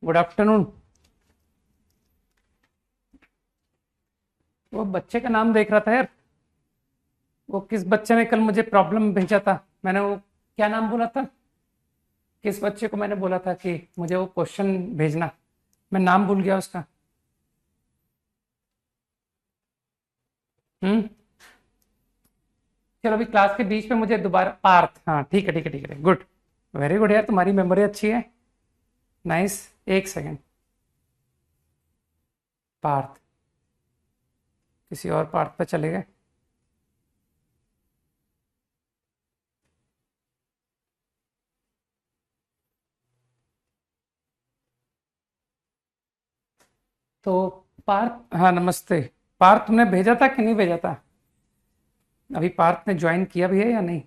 Good afternoon. वो बच्चे का नाम देख रहा था यार। वो किस बच्चे ने कल मुझे प्रॉब्लम भेजा था, मैंने वो क्या नाम बोला था, किस बच्चे को मैंने बोला था कि मुझे वो क्वेश्चन भेजना, मैं नाम भूल गया उसका। हम्म। चलो अभी क्लास के बीच में मुझे दोबारा पार्थ, हाँ ठीक है ठीक है ठीक है, गुड, वेरी गुड यार, तुम्हारी मेमोरी अच्छी है। नाइस। एक सेकेंड। पार्थ, किसी और पार्थ पे चले गए। तो पार्थ, हाँ नमस्ते। पार्थ तुमने भेजा था कि नहीं भेजा था? अभी पार्थ ने ज्वाइन किया भी है या नहीं?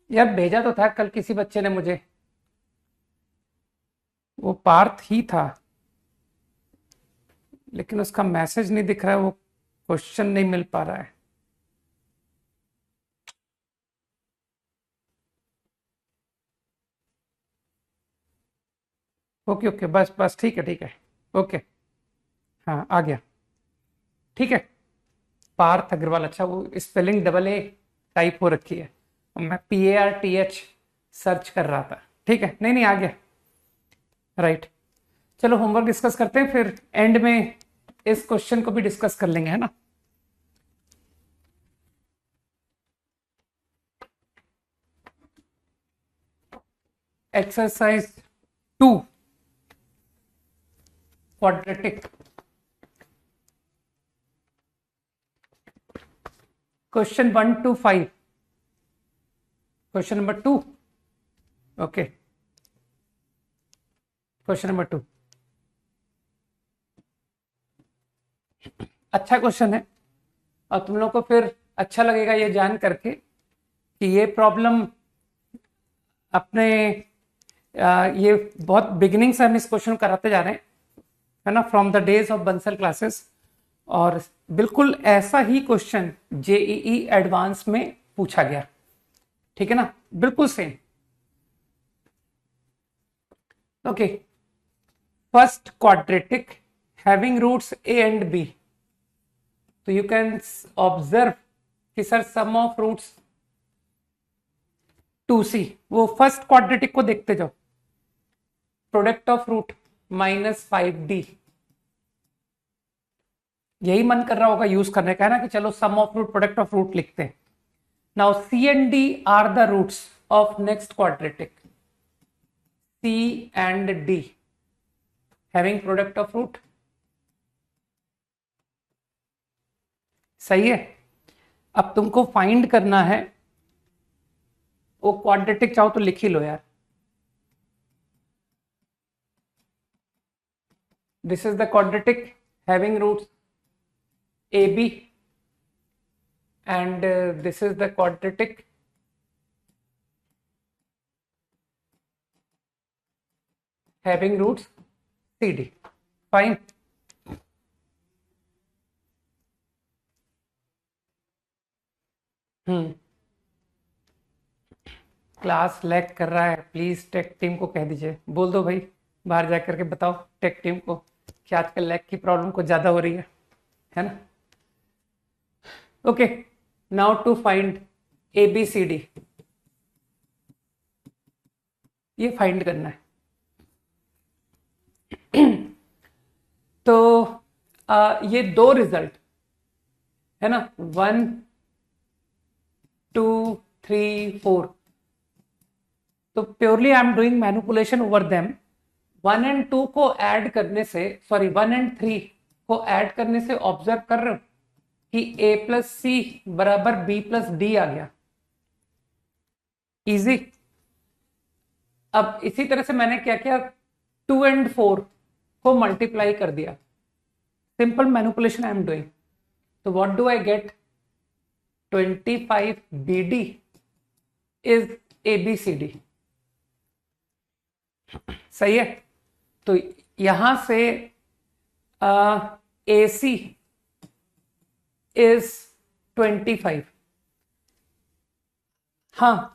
यार भेजा तो था कल किसी बच्चे ने मुझे, वो पार्थ ही था, लेकिन उसका मैसेज नहीं दिख रहा है, वो क्वेश्चन नहीं मिल पा रहा है। ओके ओके, बस बस ठीक है ठीक है। ओके। हाँ आ गया। ठीक है। पार्थ अग्रवाल, अच्छा वो स्पेलिंग डबल ए टाइप हो रखी है, मैं PARTH सर्च कर रहा था। ठीक है, नहीं नहीं आ गया। राइट। चलो होमवर्क डिस्कस करते हैं, फिर एंड में इस क्वेश्चन को भी डिस्कस कर लेंगे, है ना। Exercise 2, quadratic, question 1 to 5। Question number 2। Okay, question number 2 अच्छा क्वेश्चन है, और तुम लोग को फिर अच्छा लगेगा ये जान करके कि ये प्रॉब्लम अपने ये बहुत बिगिनिंग से हम इस क्वेश्चन कराते जा रहे हैं, है ना, from the days of Bansal classes. और बिल्कुल ऐसा ही क्वेश्चन JEE एडवांस में पूछा गया, ठीक है ना, बिल्कुल same. Okay, first quadratic having roots A and B, तो यू कैन ऑब्जर्व कि sir sum of roots 2C, वो फर्स्ट क्वाड्रेटिक को देखते जाओ। प्रोडक्ट ऑफ रूट -5D, यही मन कर रहा होगा यूज करने का, है ना, कि चलो sum of root product of root लिखते हैं। Now C and D are the roots of next quadratic, C and D having product of root. सही है। अब तुमको फाइंड करना है वो क्वाड्रेटिक, चाहो तो लिख ही लो यार। This is the quadratic having roots AB, and this is the quadratic having roots CD. Fine. Class lag कर रहा है, प्लीज टेक टीम को कह दीजिए, बोल दो भाई, बाहर जाकर के बताओ टेक टीम को कि आजकल लैग की प्रॉब्लम कुछ ज्यादा हो रही है ना। Okay, now to find ABCD, ये फाइंड करना है। तो ये दो रिजल्ट है ना, 1 2 3 4, तो purely I am doing manipulation over them. 1 and 2 को ऐड करने से, सॉरी 1 and 3 को ऐड करने से ऑब्जर्व कर रहे हो कि A+C बराबर B+D आ गया। इजी। अब इसी तरह से मैंने क्या किया, 2 and 4 को मल्टीप्लाई कर दिया, simple manipulation I am doing. तो what do I get, 25BD is ABCD। सही है। तो यहां से AC इज 25। हाँ,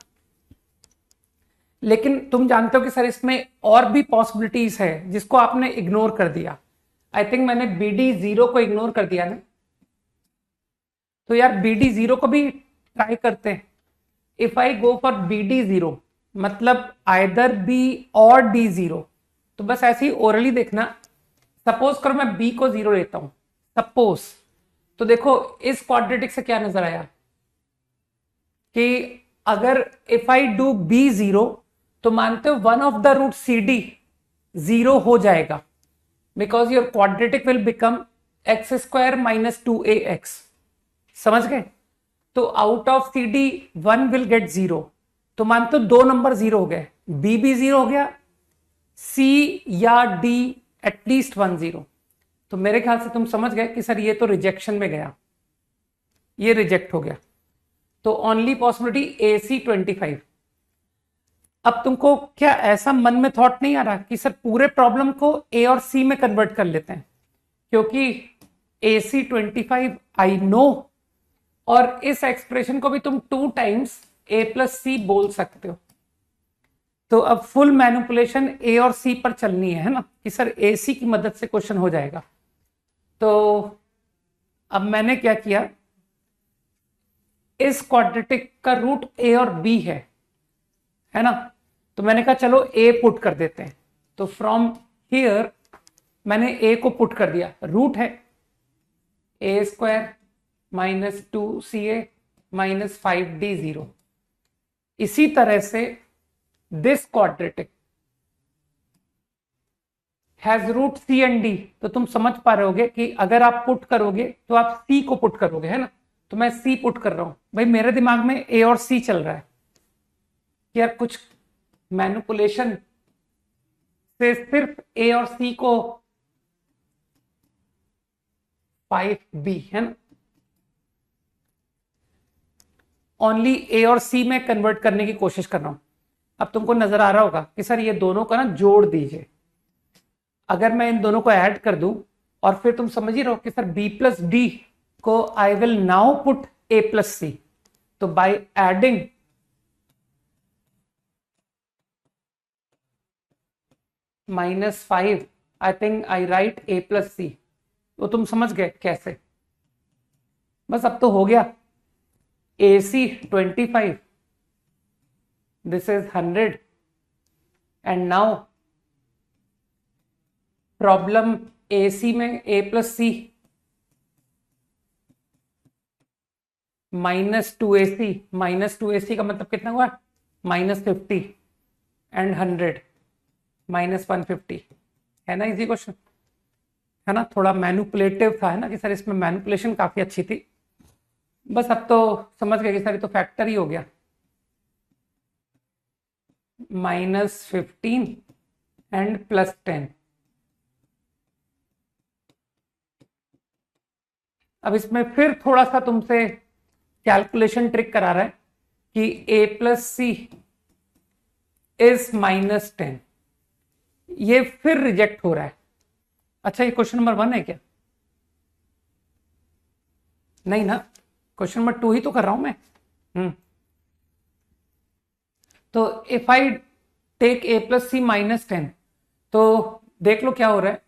लेकिन तुम जानते हो कि सर इसमें और भी पॉसिबिलिटीज है जिसको आपने इग्नोर कर दिया। आई थिंक मैंने BD0 को इग्नोर कर दिया ना। तो यार BD0 को भी ट्राई करते हैं। If I go for BD0 मतलब आइदर B और D0, तो बस ऐसे ही ओरली देखना। सपोज करो मैं B को 0 लेता हूं, सपोज। तो देखो इस क्वाड्रेटिक से क्या नजर आया कि अगर इफ आई डू B0 तो मानते हो one of the root CD 0 हो जाएगा, because your quadratic will become x² - 2ax। समझ गए? तो out of CD 1 will get 0। तो मानते हो दो नंबर 0 हो गए, B भी 0 हो गया, C या D एटलीस्ट 1 0। तो मेरे ख्याल से तुम समझ गए कि सर ये तो रिजेक्शन में गया, ये रिजेक्ट हो गया। तो ओनली पॉसिबिलिटी AC25। अब तुमको क्या ऐसा मन में थॉट नहीं आ रहा कि सर पूरे प्रॉब्लम को A और C में कन्वर्ट कर लेते हैं, क्योंकि AC25 आई नो, और इस एक्सप्रेशन को भी तुम 2 टाइम्स A + C बोल सकते हो। तो अब फुल मैनिपुलेशन A और C पर चलनी है ना, कि सर AC की मदद से क्वेश्चन हो जाएगा। तो अब मैंने क्या किया, इस क्वाड्रेटिक का रूट A और B है ना, तो मैंने कहा चलो A पुट कर देते हैं। तो फ्रॉम हियर मैंने A को पुट कर दिया, रूट है A² - 2CA - 5D0। इसी तरह से this quadratic has root C and D। तो तुम समझ पा रहे होगे कि अगर आप पुट करोगे तो आप C को पुट करोगे, है ना। तो मैं C पुट कर रहा हूं भाई, मेरे दिमाग में A और C चल रहा है। यार कुछ मैनिपुलेशन से सिर्फ A और C को 5B है ना, ओनली A और C में कन्वर्ट करने की कोशिश कर रहा हूं। अब तुमको नजर आ रहा होगा कि सर ये दोनों का ना जोड़ दीजिए। अगर मैं इन दोनों को ऐड कर दूं, और फिर तुम समझ ही रहो कि सर B + D को I will now put A + C। तो by adding -5 I think I right A + C। तो तुम समझ गए कैसे। बस अब तो हो गया। AC25, this is 100, and now problem AC में A + C -2AC, -2AC का मतलब कितना हुआ, -50 एंड 100 -150, है ना। इजी क्वेश्चन है ना, थोड़ा मैनिपुलेटिव था, है ना, कि सर इसमें मैनिपुलेशन काफी अच्छी थी। बस अब तो समझ गए कि सर ये तो फैक्टर ही हो गया, -15 एंड +10। अब इसमें फिर थोड़ा सा तुमसे कैलकुलेशन ट्रिक करा रहा है कि A + C इज -10। ये फिर रिजेक्ट हो रहा है। अच्छा ये क्वेश्चन नंबर 1 है क्या? नहीं ना, क्वेश्चन नंबर 2 ही तो कर रहा हूं मैं। तो if I take A + C -10, तो देख लो क्या हो रहा है,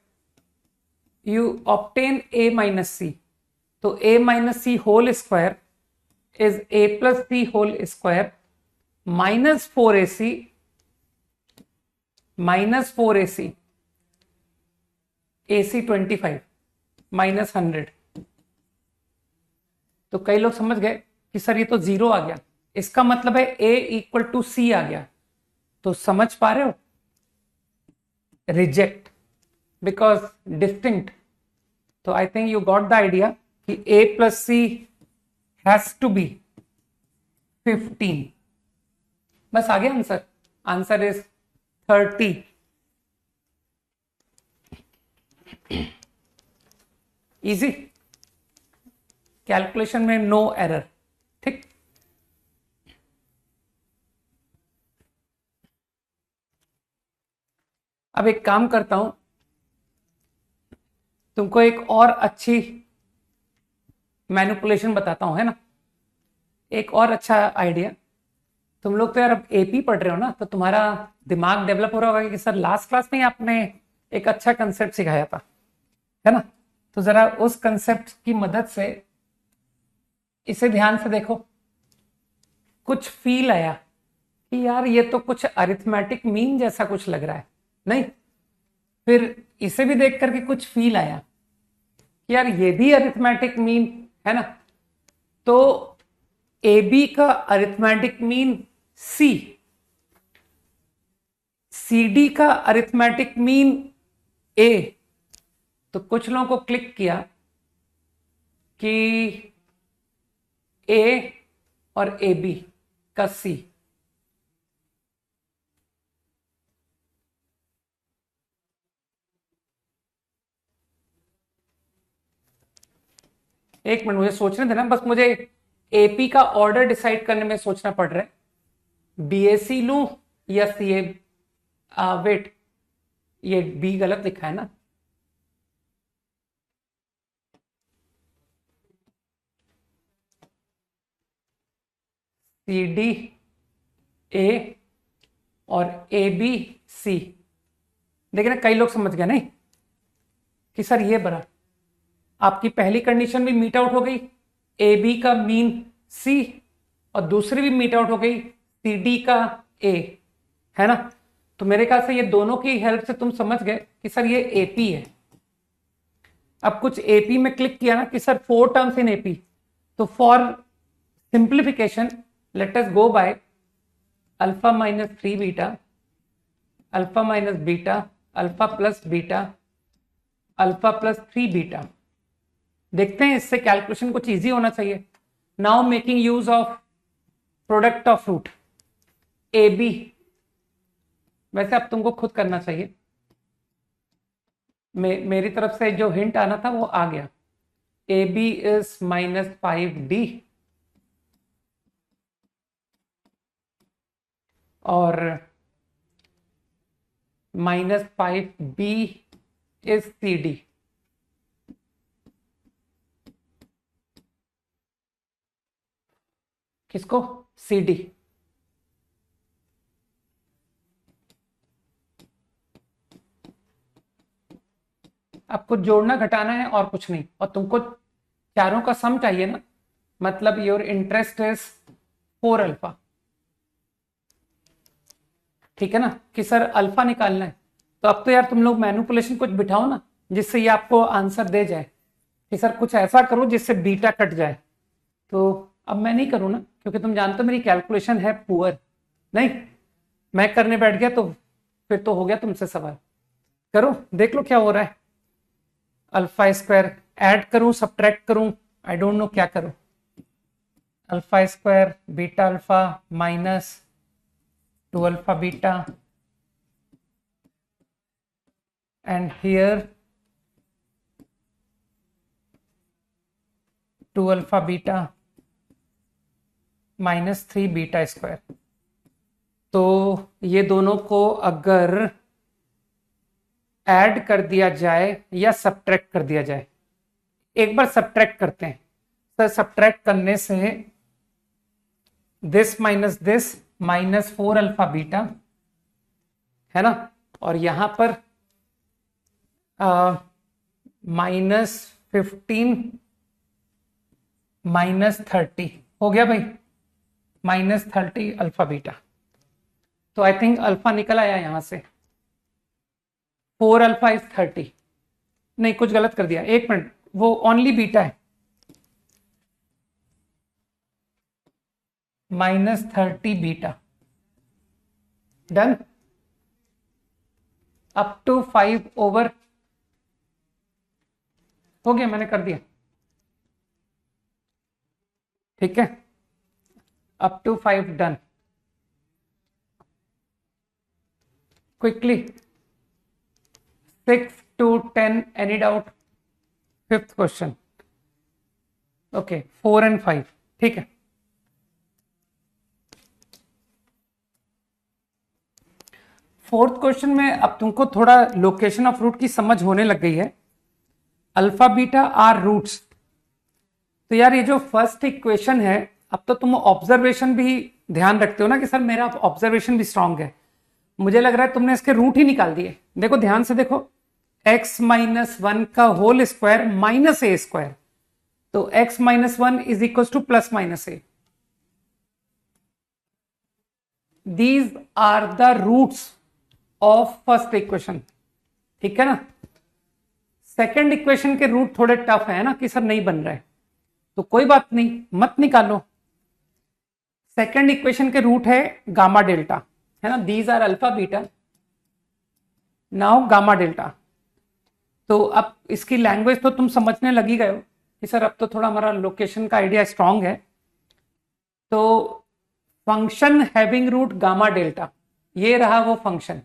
यू ऑब्टेन A - C। तो A - C whole square is A + C whole square -4AC AC25 -100। तो कई लोग समझ गए कि सर ये तो 0 आ गया, इसका मतलब है A = C आ गया। तो समझ पा रहे हो, रिजेक्ट बिकॉज डिस्टिंक्ट। तो I think you got the idea कि A + C has to be 15। बस आ गया answer. Answer is 30। Easy, calculation में नो एरर। ठीक, अब एक काम करता हूं, तुमको एक और अच्छी मैनिपुलेशन बताता हूं, है ना, एक और अच्छा आइडिया। तुम लोग तो यार अब एपी पढ़ रहे हो ना, तो तुम्हारा दिमाग डेवलप हो रहा होगा कि सर लास्ट क्लास में ही आपने एक अच्छा कंसेप्ट सिखाया था, है ना। तो जरा उस कंसेप्ट की मदद से इसे ध्यान से देखो। कुछ फील आया कि यार ये तो कुछ अरिथमेटिक मीन जैसा कुछ लग रहा है, नहीं? फिर इसे भी देख करके कुछ फील आया कि यार ये भी अरिथमेटिक मीन है ना। तो ए बी का अरिथमेटिक मीन सी, सी डी का अरिथमेटिक मीन ए। तो कुछ लोगों को क्लिक किया कि ए और ए बी का सी। एक मिनट मुझे सोचने देना, बस मुझे एपी का ऑर्डर डिसाइड करने में सोचना पड़ रहा है। बीएससी लूं या सीए? वेट, ये बी गलत लिखा है ना। सी डी ए और ए बी सी। देखिए ना, कई लोग समझ गए नहीं कि सर ये बड़ा, आपकी पहली कंडीशन भी मीट आउट हो गई, ए बी का मीन सी, और दूसरी भी मीट आउट हो गई, सी डी का ए, है ना। तो मेरे ख्याल से ये दोनों की हेल्प से तुम समझ गए कि सर ये एपी है। अब कुछ एपी में क्लिक किया ना कि सर 4 टर्म्स इन एपी, तो for simplification let us go by alpha minus 3 beta, alpha minus beta, alpha plus beta, alpha plus 3 beta. देखते हैं, इससे कैलकुलेशन कुछ इजी होना चाहिए। Now making use of product of root A B, वैसे अब तुमको खुद करना चाहिए, मेरी तरफ से जो हिंट आना था वो आ गया। ए बी इज -5d और -5b इज सी डी। किसको? C D. आपको जोड़ना घटाना है और कुछ नहीं, और तुमको चारों का सम चाहिए ना, मतलब योर इंटरेस्ट इज 4 अल्फा, ठीक है ना, कि सर अल्फा निकालना है। तो अब तो यार तुम लोग मैनिपुलेशन कुछ बिठाओ ना, जिससे ये आपको आंसर दे जाए कि सर कुछ ऐसा करो जिससे बीटा कट जाए। तो अब मैं नहीं करूं ना, क्योंकि तुम जानते हो मेरी कैलकुलेशन है पुअर। नहीं, मैं करने बैठ गया तो फिर तो हो गया तुमसे सवाल। करो, देख लो क्या हो रहा है। अल्फा स्क्वायर ऐड करूं, सब्ट्रैक्ट करूं, आई डोंट नो क्या करूं। Alpha square beta alpha minus 2 alpha beta, and here 2 alpha beta minus 3 beta square. तो ये दोनों को अगर ऐड कर दिया जाए या सब्ट्रैक्ट कर दिया जाए, एक बार सब्ट्रैक्ट करते हैं। सर सब्ट्रैक्ट करने से दिस माइनस 4 अल्फा बीटा, है ना, और यहां पर -15 -30 हो गया भाई, -30 अल्फा बीटा। तो आई थिंक अल्फा निकल आया यहां से, 4 अल्फा इज 30। नहीं, कुछ गलत कर दिया, एक मिनट, वो ओनली बीटा है, -30 beta. Done. Up to 5 over हो गया, मैंने कर दिया, ठीक है। Up to 5 done. Quickly 6 to 10, any doubt? 5th question, okay, 4 and 5, ठीक है। फोर्थ क्वेश्चन में अब तुमको थोड़ा लोकेशन ऑफ रूट की समझ होने लग गई है। Alpha beta are roots. तो यार ये जो फर्स्ट इक्वेशन है अब तो तुम ऑब्जर्वेशन भी ध्यान रखते हो ना कि सर मेरा ऑब्जर्वेशन भी स्ट्रांग है। मुझे लग रहा है तुमने इसके रूट ही निकाल दिए। देखो ध्यान से देखो, x माइनस वन का होल स्क्वायर माइनस ए स्क्वायर, तो x minus one is equal two plus minus A. These are the roots of first equation, ठीक है ना। सेकेंड इक्वेशन के रूट थोड़े टफ है ना कि सर नहीं बन रहा है, तो कोई बात नहीं, मत निकालो। सेकेंड इक्वेशन के रूट है गामा डेल्टा, है ना। These are alpha beta, now gamma delta. तो अब इसकी लैंग्वेज तो तुम समझने लगी गए हो कि सर अब तो थोड़ा हमारा लोकेशन का आइडिया स्ट्रांग है। तो function having root gamma delta, ये रहा वो function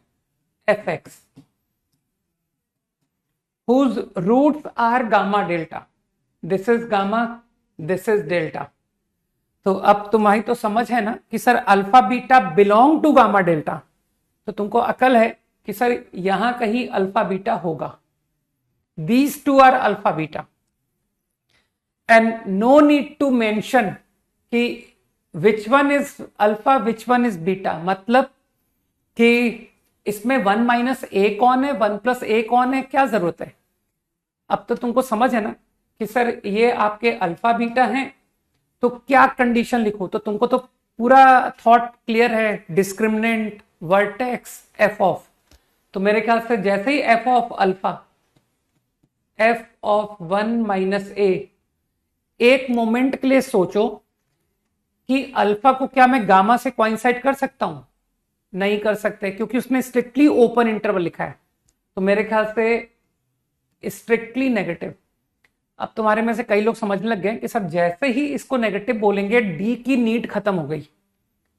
F X whose roots are gamma delta. This is gamma, this is delta. तो अब तुम्हारी तो समझ है ना कि sir alpha beta belong to gamma delta, तो तुमको अकल है कि सर यहां कहीं अल्फा बीटा होगा। These two are alpha beta and no need to mention कि which one is alpha which one is beta, मतलब कि इसमें वन माइनस ए कौन है, वन प्लस ए कौन है, क्या जरूरत है। अब तो तुमको समझ है ना कि सर ये आपके अल्फा बीटा हैं, तो क्या कंडीशन लिखो, तो तुमको तो पूरा थॉट क्लियर है। डिस्क्रिमिनेंट, वर्टेक्स, एफ ऑफ, तो मेरे ख्याल से जैसे ही F of alpha, F of one minus A, एक मोमेंट के लिए सोचो कि अल्फा को क्या मैं गामा से कोइंसाइड कर सकता हूं, नहीं कर सकते, क्योंकि उसने स्ट्रिक्टली ओपन इंटरवल लिखा है। तो मेरे ख्याल से स्ट्रिक्टली नेगेटिव। अब तुम्हारे में से कई लोग समझने लग गए कि सर जैसे ही इसको नेगेटिव बोलेंगे डी की नीड खत्म हो गई,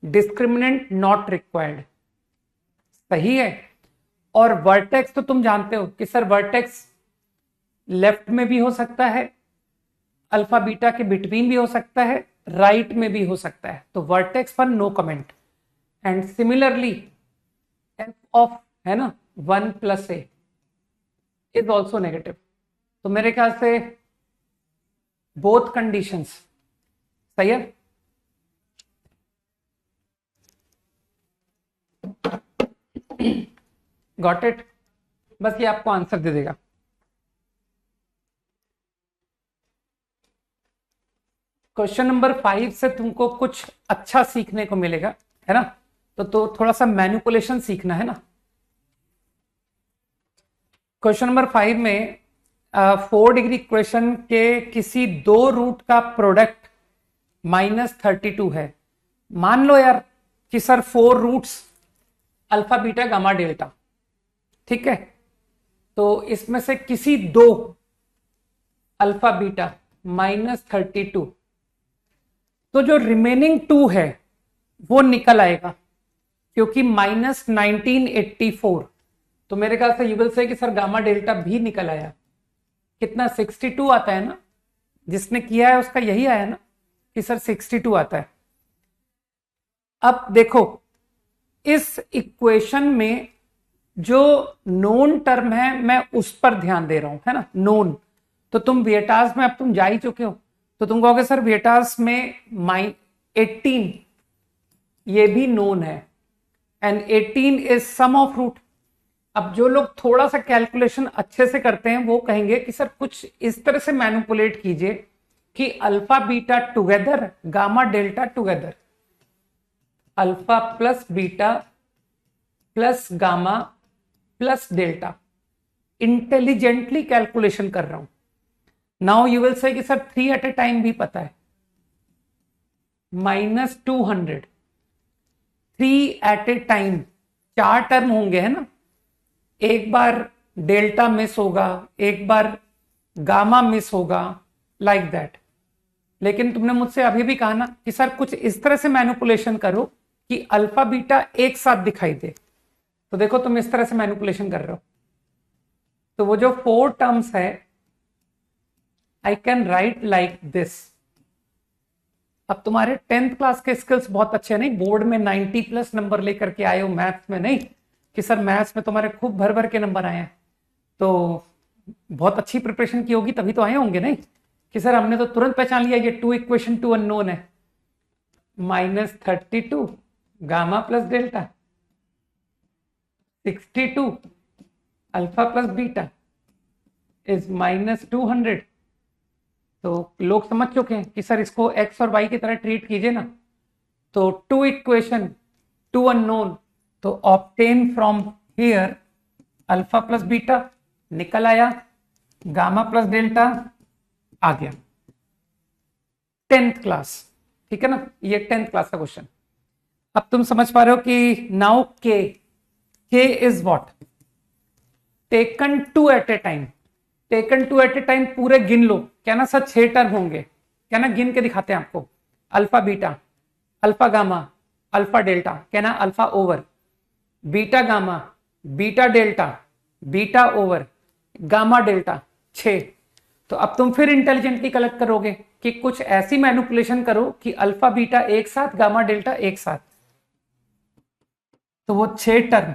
डिस्क्रिमिनेंट नॉट रिक्वायर्ड। सही है। और वर्टेक्स तो तुम जानते हो कि सर वर्टेक्स लेफ्ट में भी हो सकता है, अल्फा बीटा के बिटवीन भी हो सकता है, राइट में भी हो सकता है। तो वर्टेक्स पर no comment. And similarly F of, है ना, one plus a is also negative. तो मेरे ख्याल से बोथ कंडीशंस सही है। Got it. बस ये आपको आंसर दे देगा। क्वेश्चन नंबर 5 से तुमको कुछ अच्छा सीखने को मिलेगा, है ना। तो थोड़ा सा मैनिपुलेशन सीखना है ना। क्वेश्चन नंबर 5 में 4 डिग्री इक्वेशन के किसी दो रूट का प्रोडक्ट -32 है। मान लो यार कि sir 4 roots alpha beta gamma delta, ठीक है। तो इसमें से किसी दो अल्फा बीटा -32, तो जो रिमेनिंग 2 है वो निकल आएगा, क्योंकि -1984। तो मेरे ख्याल से यू विल से कि सर गामा डेल्टा भी निकल आया। कितना, 62 आता है ना। जिसने किया है उसका यही आया ना कि सर 62 आता है। अब देखो इस इक्वेशन में जो नोन टर्म है मैं उस पर ध्यान दे रहा हूं, है ना, नोन। तो तुम वियटास में अब तुम जा ही चुके हो, तो तुम कहोगे सर वियटास में 18 ये भी नोन है, and 18 is sum of root. अब जो लोग थोड़ा सा कैलकुलेशन अच्छे से करते हैं वो कहेंगे कि सर कुछ इस तरह से मैनिपुलेट कीजिए कि alpha beta together, gamma delta together, alpha plus beta plus gamma plus delta. Intelligently calculation कर रहा हूं। नाउ यू विल से कि सर 3 एट ए टाइम भी पता है, -200, 3 एट ए टाइम, 4 टर्म होंगे, है ना। एक बार डेल्टा मिस होगा, एक बार गामा मिस होगा, लाइक दैट। लेकिन तुमने मुझसे अभी भी कहा ना कि सर कुछ इस तरह से मैनिपुलेशन करो कि अल्फा बीटा एक साथ दिखाई दे। तो देखो तुम इस तरह से मैनिपुलेशन कर रहे हो। तो वो जो 4 टर्म्स है I can write like this. अब तुम्हारे 10th क्लास के स्किल्स बहुत अच्छे हैं, नहीं बोर्ड में 90+ नंबर लेकर के आए हो, मैथ्स में नहीं कि सर मैथ्स में तुम्हारे खूब भर भर के नंबर आए हैं। तो बहुत अच्छी प्रिपरेशन की होगी तभी तो आए होंगे, नहीं कि सर हमने तो तुरंत पहचान लिया ये 2 इक्वेशन 2 अननोन है। -32 gamma plus delta, 62 alpha plus beta is -200। तो लोग समझ चुके हैं कि सर इसको एक्स और वाई की तरह ट्रीट कीजिए ना। तो टू इक्वेशन, टू अननोन, तो obtain from here alpha plus beta निकल आया, गामा प्लस डेल्टा आ गया। 10th क्लास, ठीक है ना, ये 10th क्लास का क्वेश्चन। अब तुम समझ पा रहे हो कि नाउ के is what, taken two at a time. Taken two at a time पूरे गिन लो, क्या ना सर 6 टर्म होंगे, क्या ना गिन के दिखाते हैं आपको। Alpha beta, alpha gamma, alpha delta, क्या ना alpha over, beta gamma, beta delta, beta over, gamma delta, 6। तो अब तुम फिर इंटेलिजेंटली कलेक्ट करोगे कि कुछ ऐसी मैनिपुलेशन करो कि अल्फा बीटा एक साथ, गामा डेल्टा एक साथ, तो वो 6 टर्म।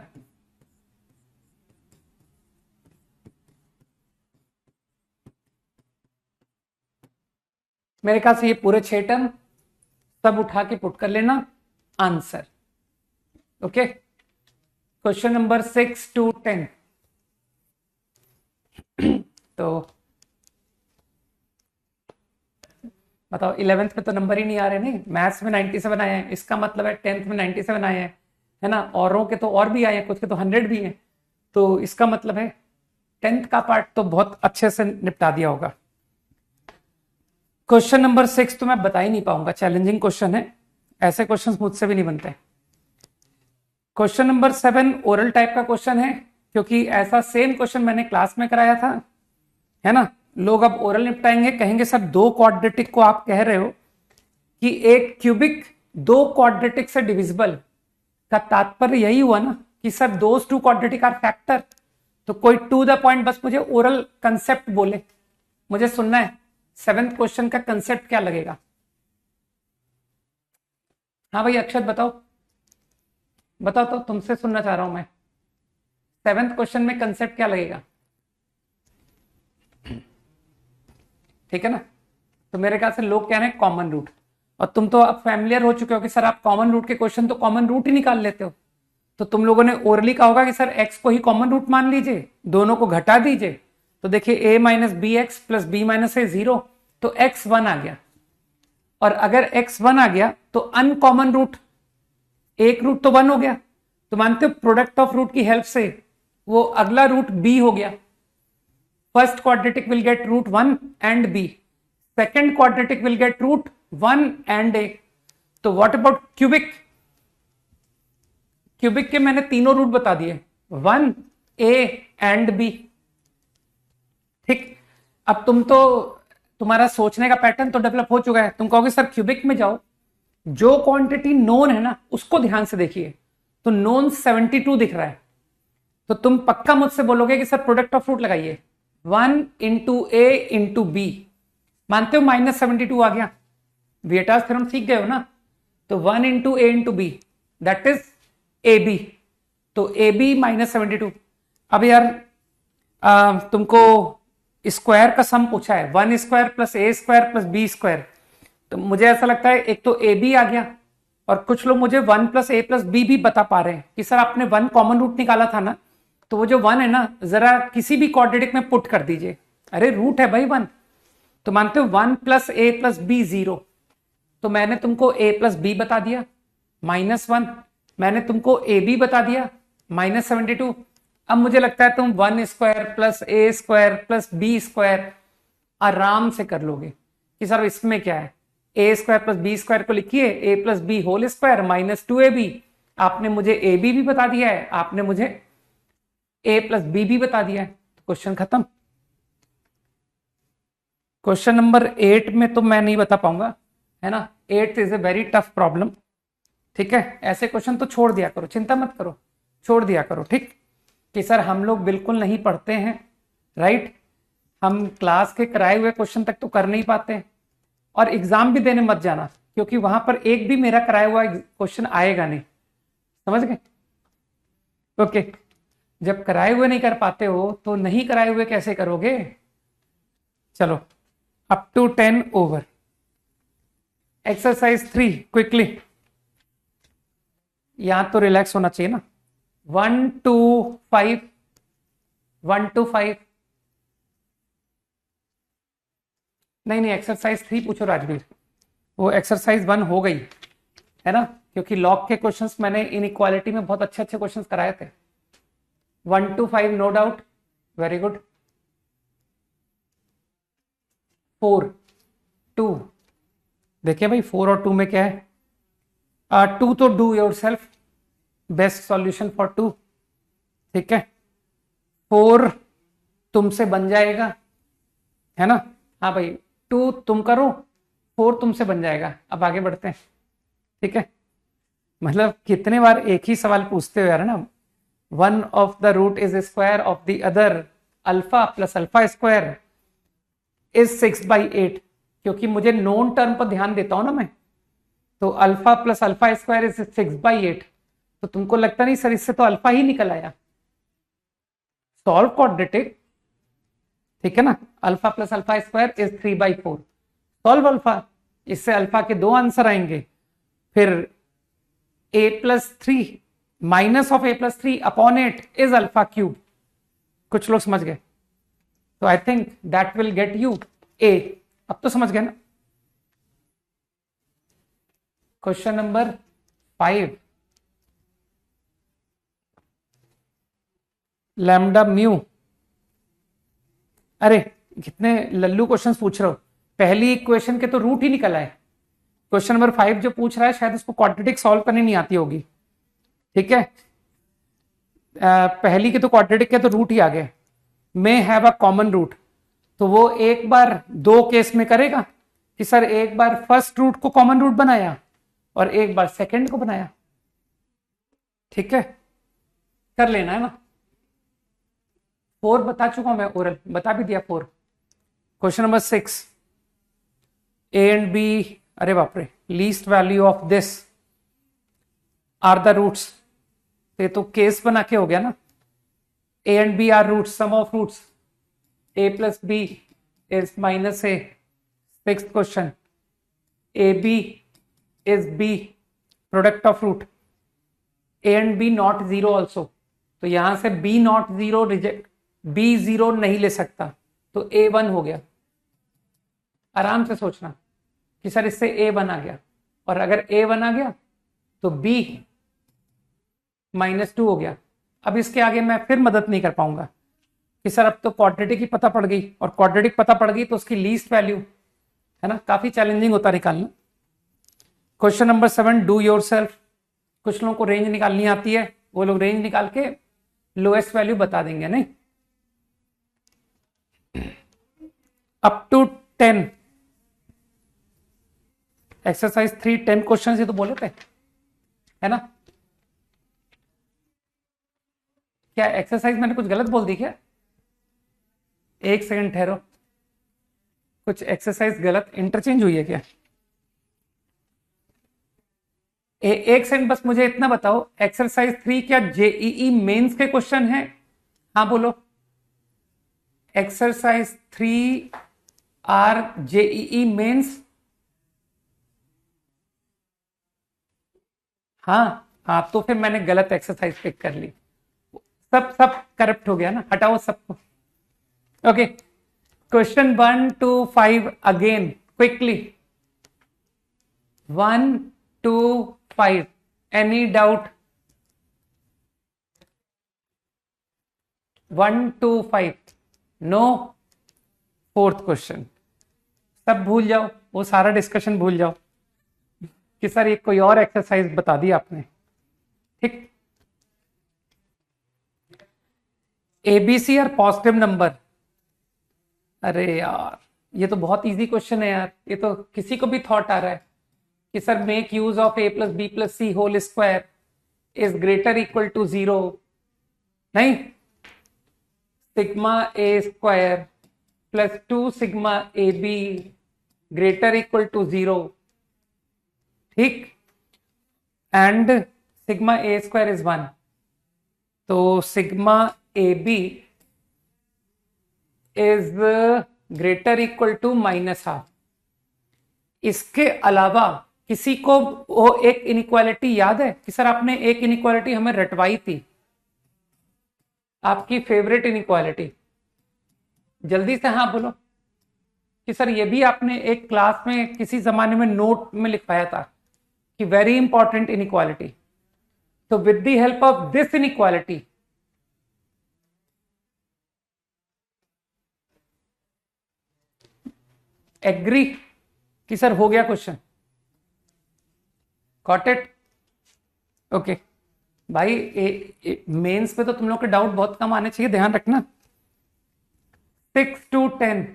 मेरे ख्याल से ये पूरे 6 टर्म सब उठा के पुट कर लेना answer. Okay, question number 6 to 10। तो बताओ, 11th में तो नंबर ही नहीं आ रहे, नहीं मैथ्स में 97 आए हैं, इसका मतलब है 10th में 97 आए हैं, है ना। औरों के तो और भी आए हैं, कुछ के तो 100 भी हैं, तो इसका मतलब है 10th का पार्ट तो बहुत अच्छे से निपटा दिया होगा। क्वेश्चन नंबर 6 तो मैं बता ही नहीं पाऊंगा, चैलेंजिंग क्वेश्चन है, ऐसे क्वेश्चंस मुझसे भी नहीं बनते। क्वेश्चन नंबर 7 ओरल टाइप का क्वेश्चन है, क्योंकि ऐसा सेम क्वेश्चन मैंने क्लास में कराया था, है ना। लोग अब ओरल निपटाएंगे, कहेंगे सर 2 क्वाड्रेटिक को आप कह रहे हो कि एक क्यूबिक 2 क्वाड्रेटिक से डिविजिबल, का तात्पर्य यही हुआ ना कि sir those 2 quadratic are factor. तो कोई टू द पॉइंट बस मुझे ओरल कंसेप्ट बोले, मुझे सुनना है 7th क्वेश्चन का कंसेप्ट क्या लगेगा। हाँ भाई अक्षत बताओ, बताओ तो, तुमसे सुनना चाह रहा हूं मैं, 7th क्वेश्चन में कंसेप्ट क्या लगेगा, ठीक है ना। तो मेरे ख्याल से लोग कह रहे हैं कॉमन रूट, और तुम तो अब फैमिलियर हो चुके हो कि सर आप कॉमन रूट के क्वेश्चन तो कॉमन रूट ही निकाल लेते हो। तो तुम लोगों ने ओरली कहा होगा कि सर एक्स को ही कॉमन रूट मान लीजिए, दोनों को घटा दीजिए, तो देखिए a minus B X plus B minus A 0, तो x 1 आ गया। और अगर x 1 आ गया तो अनकॉमन रूट, एक रूट तो 1 हो गया, तो मानते हो प्रोडक्ट ऑफ रूट की हेल्प से वो अगला रूट b हो गया। First quadratic will get root 1 and b, second quadratic will get root 1 and a। तो व्हाट अबाउट क्यूबिक, क्यूबिक के मैंने तीनों रूट बता दिए, 1 a एंड b, ठीक। अब तुम तो, तुम्हारा सोचने का पैटर्न तो डेवलप हो चुका है, तुम कहोगे सर क्यूबिक में जाओ, जो क्वांटिटी नोन है ना उसको ध्यान से देखिए, तो नोन 72 दिख रहा है, तो तुम पक्का मुझसे बोलोगे कि सर प्रोडक्ट ऑफ रूट लगाइए, 1 इंटू ए इंटू बी, मानते हो -72 आ गया, वियटास थ्योरम सीख गए हो ना। तो 1 into a into b that is a b, तो ए बी -72। अब यार तुमको स्क्वायर का सम पूछा है, 1 square plus A square plus B square, तो मुझे ऐसा लगता है एक तो ए बी आ गया, और कुछ लोग मुझे 1 प्लस ए प्लस बी भी बता पा रहे हैं कि सर आपने 1 कॉमन रूट निकाला था ना, तो वो जो 1 है ना जरा किसी भी क्वाड्रेटिक में पुट कर दीजिए, अरे रूट है भाई 1। तो मानते हो 1 प्लस ए प्लस बी 0, तो मैंने तुमको ए प्लस बी बता दिया -1, मैंने तुमको ए बी बता दिया -72। अब मुझे लगता है तुम 1 square plus A square plus B square आराम से कर लोगे कि सर इसमें क्या है, A square plus B square को लिखिए A plus B whole square -2ab। आपने मुझे ए बी भी बता दिया है, आपने मुझे ए प्लस बी भी बता दिया है, तो क्वेश्चन खत्म। क्वेश्चन नंबर 8 में तो मैं नहीं बता पाऊंगा, है ना, 8 is a very tough problem, ठीक है। ऐसे क्वेश्चन तो छोड़ दिया करो, चिंता मत करो, छोड़ दिया करो, ठीक, कि सर हम लोग बिल्कुल नहीं पढ़ते हैं, राइट, हम क्लास के कराए हुए क्वेश्चन तक तो कर नहीं पाते, और एग्जाम भी देने मत जाना, क्योंकि वहां पर एक भी मेरा कराया हुआ क्वेश्चन आएगा नहीं, समझ गए। ओके, जब कराए हुए नहीं कर पाते हो तो नहीं कराए हुए कैसे करोगे। चलो, up to 10 over, exercise 3 quickly, यहां तो रिलैक्स होना चाहिए ना। 1 2 5, 1 2 5, नहीं नहीं एक्सरसाइज 3 पूछो राजवीर, वो एक्सरसाइज 1 हो गई है ना, क्योंकि लॉग के क्वेश्चंस मैंने इनइक्वालिटी में बहुत अच्छे अच्छे क्वेश्चंस कराए थे। 1 2 5 नो डाउट, वेरी गुड। 4 2, देखिए भाई 4 और 2 में क्या है, 2 तो do your self, best solution for 2, ठीक है। 4 तुमसे बन जाएगा, है ना, हाँ भाई 2 तुम करो, 4 तुमसे बन जाएगा। अब आगे बढ़ते हैं, ठीक है। मतलब कितने बार एक ही सवाल पूछते हो यार, ना। 1 of the root is square of the other, alpha plus alpha square is 6/8, क्योंकि मुझे नोन टर्म पर ध्यान देता हूं ना मैं, तो alpha plus alpha square is 6/8। तो तुमको लगता नहीं सर इससे तो अल्फा ही निकल आया, सॉल्व क्वाड्रेटिक, ठीक है ना। Alpha plus alpha square is 3/4, solve alpha, इससे अल्फा के 2 आंसर आएंगे। फिर a+3 minus of a+3 upon 8 is alpha cube, कुछ लोग समझ गए, तो I think that will get you a। अब तो समझ गए ना। क्वेश्चन नंबर 5, लैम्डा म्यू, अरे कितने लल्लू क्वेश्चंस पूछ रहे हो, पहली इक्वेशन के तो रूट ही निकल आए। क्वेश्चन नंबर 5 जो पूछ रहा है शायद उसको क्वाड्रेटिक सॉल्व करनी नहीं आती होगी, ठीक है। पहली के तो क्वाड्रेटिक के तो रूट ही आ गए, may have a common root, तो वो एक बार 2 केस में करेगा कि सर एक बार फर्स्ट रूट को कॉमन रूट बनाया और एक बार सेकंड को बनाया, ठीक है, कर लेना है ना। 4 बता चुका हूं मैं, ओरल बता भी दिया 4। Question number 6, a and b, अरे बाप रे, least value of this are the roots, ये तो केस बना के हो गया ना। A and b are roots, sum of roots a plus b is minus a। Sixth question, ab is b, product of root, a and b not 0 also, तो यहां से b not 0 रिजेक्ट, b 0 नहीं ले सकता, तो a 1 हो गया। आराम से सोचना कि सर इससे a 1 आ गया, और अगर a 1 आ गया तो b -2 हो गया। अब इसके आगे मैं फिर मदद नहीं कर पाऊंगा कि सर अब तो क्वाड्रेटिक ही पता पड़ गई, और क्वाड्रेटिक पता पड़ गई तो उसकी लीस्ट वैल्यू, है ना, काफी चैलेंजिंग होता निकालना। क्वेश्चन नंबर 7, डू योरसेल्फ, कुछ लोगों को रेंज निकालनी आती है, वो लोग रेंज निकाल के लोएस्ट वैल्यू बता देंगे, नहीं। अप टू 10, एक्सरसाइज 3 10 क्वेश्चन ही तो बोले थे, है ना। क्या एक्सरसाइज मैंने कुछ गलत बोल दी क्या? एक सेकंड ठहरो, कुछ एक्सरसाइज गलत इंटरचेंज हुई है क्या? एक सेकंड, बस मुझे इतना बताओ, एक्सरसाइज 3 क्या जेईई मेंस के क्वेश्चन है? हाँ बोलो, एक्सरसाइज 3 आर जेईई मेंस? हाँ हाँ, तो फिर मैंने गलत एक्सरसाइज पिक कर ली, सब सब करप्ट हो गया ना, हटाओ सबको। Okay, question 1 to 5 again quickly, 1 to 5, any doubt? 1 to 5, no. Fourth question, सब भूल जाओ, वो सारा डिस्कशन भूल जाओ कि सर ये कोई और एक्सरसाइज बता दी आपने, ठीक। एबीसी और पॉजिटिव नंबर, अरे यार ये तो बहुत इजी क्वेश्चन है यार, ये तो किसी को भी थॉट आ रहा है कि sir make use of a plus b plus c whole square is greater equal to 0, नहीं, sigma a square plus 2 sigma a b greater equal to 0, ठीक, and sigma a square is 1, तो sigma a b is greater equal to -12, इसके अलावा किसी को वो एक inequality याद है कि सर आपने एक इनइक्वालिटी हमें रटवाई थी, आपकी फेवरेट इनइक्वालिटी? जल्दी से हाँ बोलो कि सर ये भी आपने एक क्लास में किसी जमाने में नोट में लिखवाया था कि वेरी इंपॉर्टेंट इनइक्वालिटी। तो with the help of this inequality, agree कि सर हो गया क्वेश्चन? Got it? ओके भाई, मेंस पे तो तुम लोग के डाउट बहुत कम आने चाहिए, ध्यान रखना। 6 to 10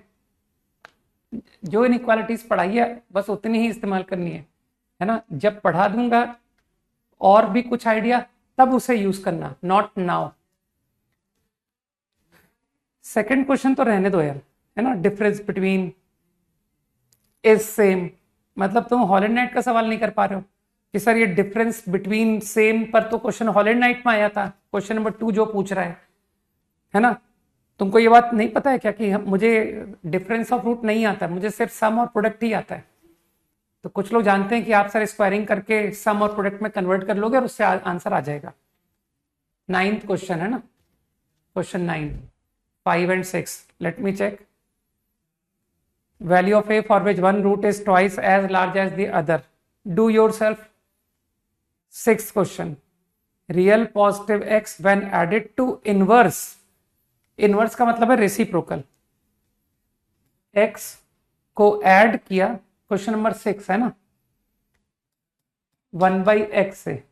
जो इनइक्वालिटीज पढ़ाई है बस उतनी ही इस्तेमाल करनी है ना। जब पढ़ा दूंगा और भी कुछ आइडिया तब उसे यूज करना, नॉट नाउ। सेकंड क्वेश्चन तो रहने दो यार, है ना। डिफरेंस बिटवीन इज सेम, मतलब तुम हॉलैंड नाइट का सवाल नहीं कर पा रहे हो कि सर ये डिफरेंस बिटवीन सेम पर तो क्वेश्चन हॉलैंड नाइट में आया था, क्वेश्चन नंबर 2 जो पूछ रहा है ना। तुमको ये बात नहीं पता है क्या कि मुझे डिफरेंस ऑफ रूट नहीं आता, मुझे सिर्फ सम और प्रोडक्ट ही आता है। तो कुछ लोग जानते हैं कि आप सर स्क्वायरिंग करके सम और प्रोडक्ट में कन्वर्ट कर लोगे और उससे आंसर आ जाएगा। 9th क्वेश्चन है ना, question 9, 5 and 6, let me check. Value of a for which one root is twice as large as the other. Do yourself. 6th question. Real positive x when added to inverse. Inverse का मतलब है reciprocal. x को add किया, question number 6 है ना, 1/x से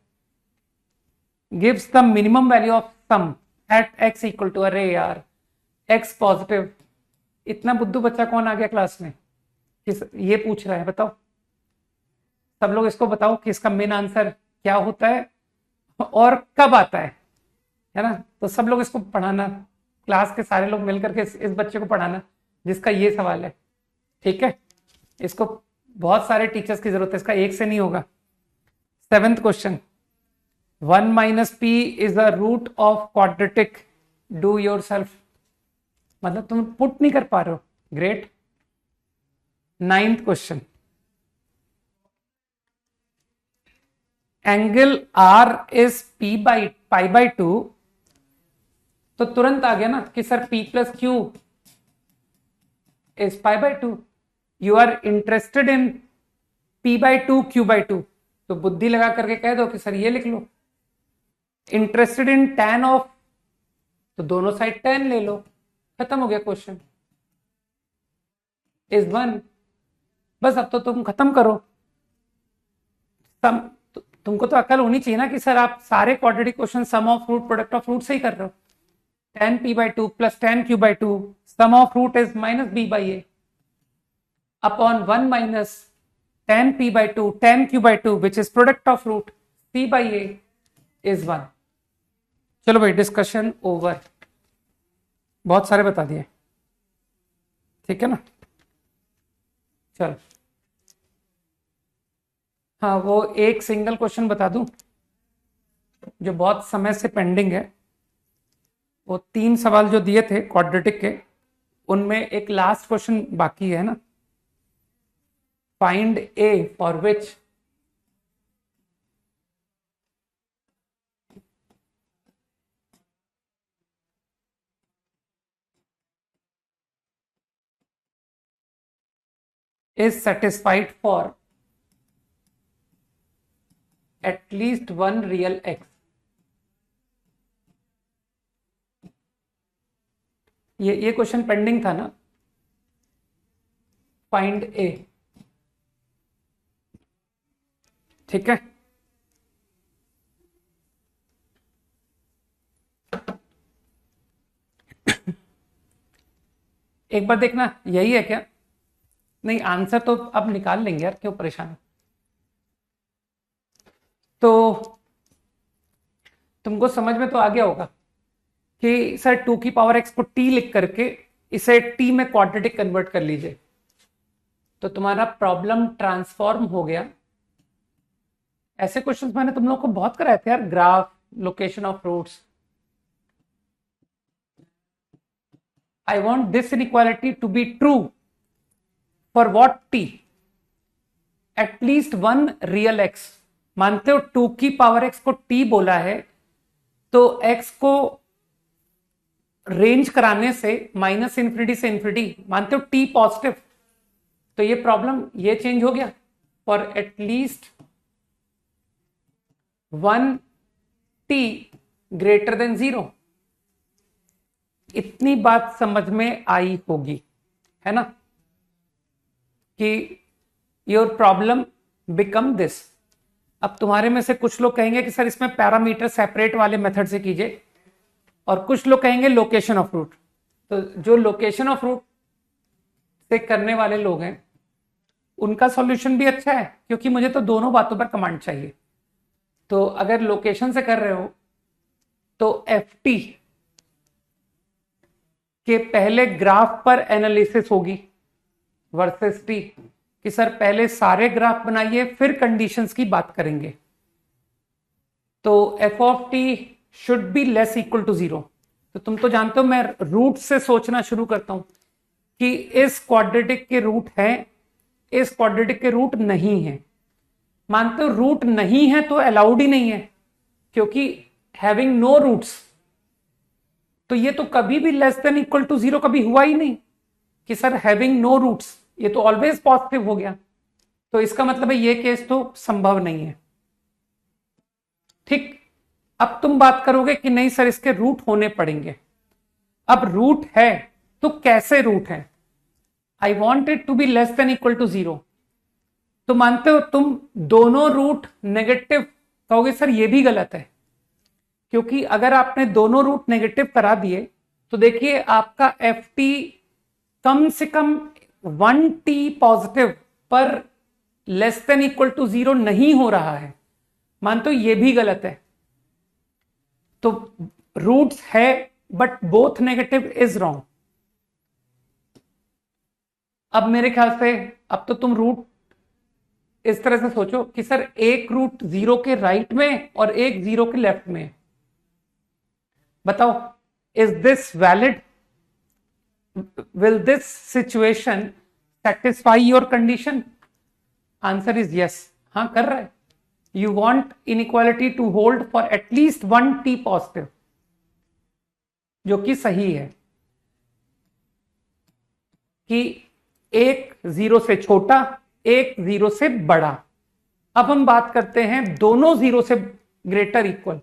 gives the minimum value of sum at x equal to, अरे यार x पॉजिटिव, इतना बुद्धू बच्चा कौन आ गया क्लास में कि ये पूछ रहा है? बताओ सब लोग, इसको बताओ कि इसका मेन आंसर क्या होता है और कब आता है ना। तो सब लोग इसको पढ़ाना, क्लास के सारे लोग मिलकर के इस बच्चे को पढ़ाना जिसका ये सवाल है, ठीक है। इसको बहुत सारे टीचर्स की जरूरत है, इसका एक से नहीं होगा। 7th question, 1 minus p is the root of quadratic. Do yourself, मतलब तुम पुट नहीं कर पा रहे हो, great. 9th question, angle R is π/2, तो तुरंत आ गया ना कि sir p plus Q is π/2। You are interested in p/2 q/2, तो बुद्धि लगा करके कह दो कि सर ये लिख लो। इंटरेस्टेड इन tan ऑफ, तो दोनों साइड tan ले लो, खत्म हो गया क्वेश्चन। इज 1, बस अब तो तुम खत्म करो। तुमको तो अकल होनी चाहिए ना कि सर आप सारे quadratic question sum of root product of root से ही कर रहे हो। tan p/2 plus tan q/2, sum of root is minus b/a upon 1 minus tan p/2 tan q/2 which is product of root c/a is 1। चलो भाई, discussion over, बहुत सारे बता दिए, ठीक है ना। चल हाँ, वो एक सिंगल क्वेश्चन बता दूं जो बहुत समय से पेंडिंग है। वो 3 सवाल जो दिए थे क्वाड्रेटिक के, उनमें एक लास्ट क्वेश्चन बाकी है ना। Find A for which is satisfied for at least one real x। ये क्वेश्चन पेंडिंग था ना, फाइंड ए, ठीक है। एक बार देखना यही है क्या, नहीं आंसर तो अब निकाल लेंगे यार, क्यों परेशान है। तो तुमको समझ में तो आ गया होगा कि सर 2 की पावर x को t लिख करके इसे t में क्वाड्रेटिक कन्वर्ट कर लीजिए, तो तुम्हारा प्रॉब्लम ट्रांसफॉर्म हो गया। ऐसे क्वेश्चंस मैंने तुम लोग को बहुत कराए थे यार, graph, location of roots. I want this inequality to be true for what t, at least one real x. मानते हो 2 की पावर एक्स को t बोला है, तो x को रेंज कराने से -∞ से इन्फिनिटी, मानते हो t पॉजिटिव, तो ये प्रॉब्लम ये चेंज हो गया। For at least 1 t greater than 0। इतनी बात समझ में आई होगी, है ना, कि योर प्रॉब्लम बिकम दिस। अब तुम्हारे में से कुछ लोग कहेंगे कि सर इसमें पैरामीटर सेपरेट वाले मेथड से कीजिए, और कुछ लोग कहेंगे लोकेशन ऑफ रूट। तो जो लोकेशन ऑफ रूट से करने वाले लोग हैं उनका सॉल्यूशन भी अच्छा है, क्योंकि मुझे तो दोनों बातों पर कमांड चाहिए। तो अगर लोकेशन से कर रहे हो तो एफटी के पहले ग्राफ पर एनालिसिस होगी वर्सेस टी, कि सर पहले सारे ग्राफ बनाइए फिर कंडीशंस की बात करेंगे। तो F of T should be less equal to 0। तो तुम तो जानते हो मैं रूट से सोचना शुरू करता हूं कि इस क्वाड्रेटिक के रूट है, इस क्वाड्रेटिक के रूट नहीं है। मानते हो रूट नहीं है तो अलाउड ही नहीं है, क्योंकि हैविंग नो रूट्स, तो ये तो कभी भी लेस देन इक्वल टू 0 कभी हुआ ही नहीं कि सर हैविंग नो रूट्स, ये तो ऑलवेज पॉजिटिव हो गया। तो इसका मतलब है ये केस तो संभव नहीं है। ठीक, अब तुम बात करोगे कि नहीं सर इसके रूट होने पड़ेंगे। अब रूट है तो कैसे रूट है? I want it to be less than equal to 0। तो मानते हो तुम दोनों रूट नेगेटिव, कहोगे सर ये भी गलत है, क्योंकि अगर आपने दोनों रूट नेगेटिव करा दिए तो देखिए आपका एफ टी कम से कम 1 टी पॉजिटिव पर लेस देन इक्वल टू 0 नहीं हो रहा है। मानते हो ये भी गलत है। तो रूट्स है but both negative is wrong. अब मेरे ख्याल से अब तो तुम रूट इस तरह से सोचो कि सर एक रूट 0 के राइट में और एक 0 के लेफ्ट में। बताओ, is this valid? Will this situation satisfy your condition? Answer is yes. हाँ, कर रहा है। You want inequality to hold for at least 1 T positive, जो कि सही है, कि एक 0 से छोटा एक 0 से बड़ा। अब हम बात करते हैं दोनों 0 से ग्रेटर इक्वल।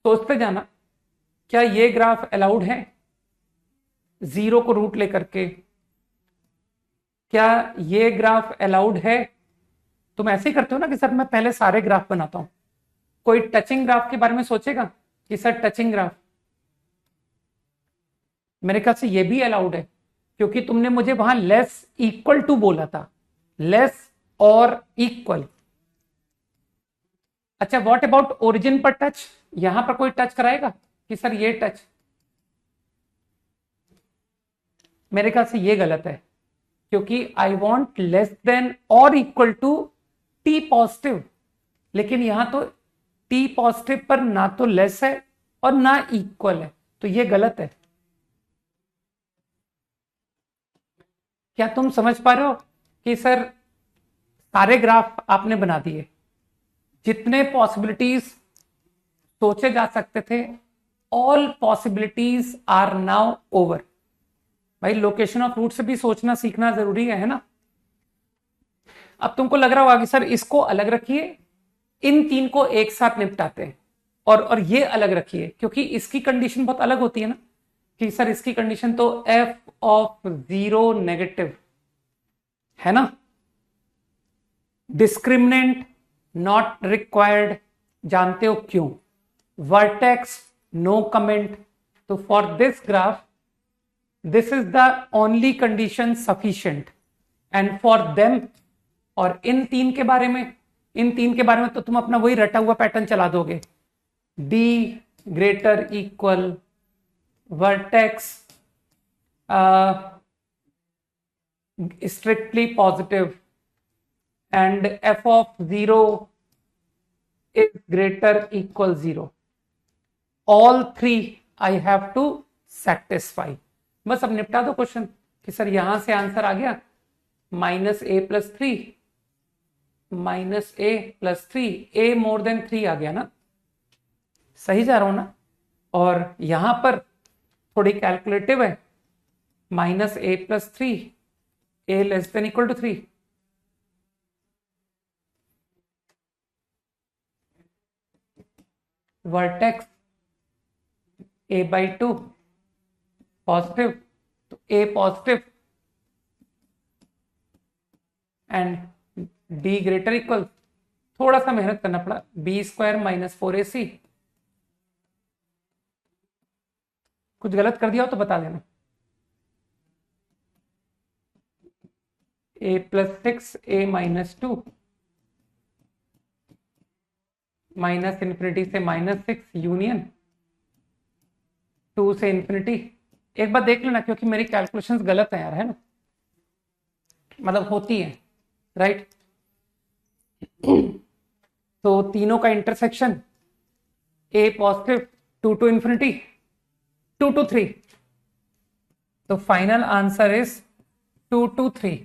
सोचते जाना, क्या ये ग्राफ अलाउड है 0 को रूट लेकर के? क्या ये ग्राफ अलाउड है? तुम ऐसे ही करते हो ना कि सर मैं पहले सारे ग्राफ बनाता हूं। कोई टचिंग ग्राफ के बारे में सोचेगा कि सर टचिंग ग्राफ? मेरे ख्याल से ये भी अलाउड है, क्योंकि तुमने मुझे वहां लेस इक्वल टू बोला था, लेस और इक्वल। अच्छा, व्हाट अबाउट ओरिजिन पर टच? यहां पर कोई टच कराएगा कि सर ये टच? मेरे ख्याल से ये गलत है, क्योंकि आई वॉन्ट लेस देन और इक्वल टू टी पॉजिटिव, लेकिन यहां तो टी पॉजिटिव पर ना तो लेस है और ना इक्वल है, तो ये गलत है। क्या तुम समझ पा रहे हो कि सर सारे ग्राफ आपने बना दिए, जितने पॉसिबिलिटीज सोचे जा सकते थे, all possibilities are now over. भाई लोकेशन ऑफ रूट से भी सोचना सीखना जरूरी है ना। अब तुमको लग रहा होगा कि सर इसको अलग रखिए, इन तीन को एक साथ निपटाते हैं, और ये अलग रखिए, क्योंकि इसकी कंडीशन बहुत अलग होती है ना, कि सर इसकी कंडीशन तो एफ ऑफ 0 नेगेटिव है ना, डिस्क्रिमिनेंट नॉट रिक्वायर्ड। जानते हो क्यों? Vertex no comment. तो for this graph this is the only condition sufficient, and for them, और इन तीन के बारे में तो तुम अपना वही रटा हुआ पैटर्न चला दोगे। D greater equal vertex strictly positive and f of 0 is greater equal 0. All three I have to satisfy. बस अब निपटा दो क्वेश्चन कि सर यहां से आंसर आ गया -a+3, minus a plus 3, A more then 3 आ गया ना, सही जा रहा हूं ना। और यहां पर थोड़ी कैलकुलेटिव है, minus a plus 3, a less than equal to 3। Vertex a by 2 positive, तो a positive and d greater equal, थोड़ा सा मेहनत करना पड़ा, b स्क्वायर माइनस 4ac। कुछ गलत कर दिया हो तो बता देना। a plus 6 a minus 2 minus infinity से माइनस 6 यूनियन 2 से इन्फिनिटी। एक बार देख लेना क्योंकि मेरी कैलकुलेशंस गलत है यार, है ना, मतलब होती है, राइट। तो तीनों का intersection a positive 2 to infinity 2 to 3, तो फाइनल आंसर इज 2 to 3।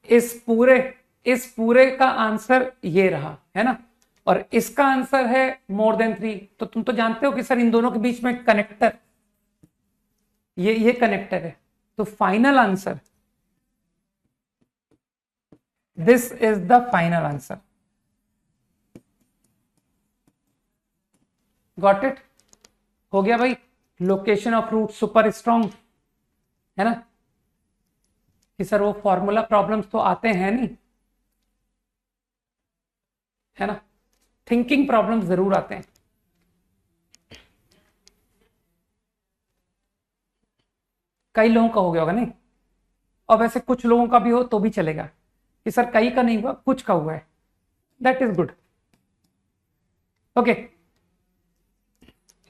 इस पूरे का आंसर ये रहा, है ना, और इसका आंसर है मोर देन 3। तो तुम तो जानते हो कि सर इन दोनों के बीच में कनेक्टर, ये कनेक्टर है, तो final answer, this is the final answer. Got it? हो गया भाई। Location of root super strong, है ना, कि सर वो फॉर्मूला प्रॉब्लम्स तो आते हैं नहीं, है ना, थिंकिंग प्रॉब्लम जरूर आते हैं। कई लोगों का हो गया होगा नहीं, और वैसे कुछ लोगों का भी हो तो भी चलेगा कि सर कई का नहीं हुआ, कुछ का हुआ है, दैट इज गुड। ओके,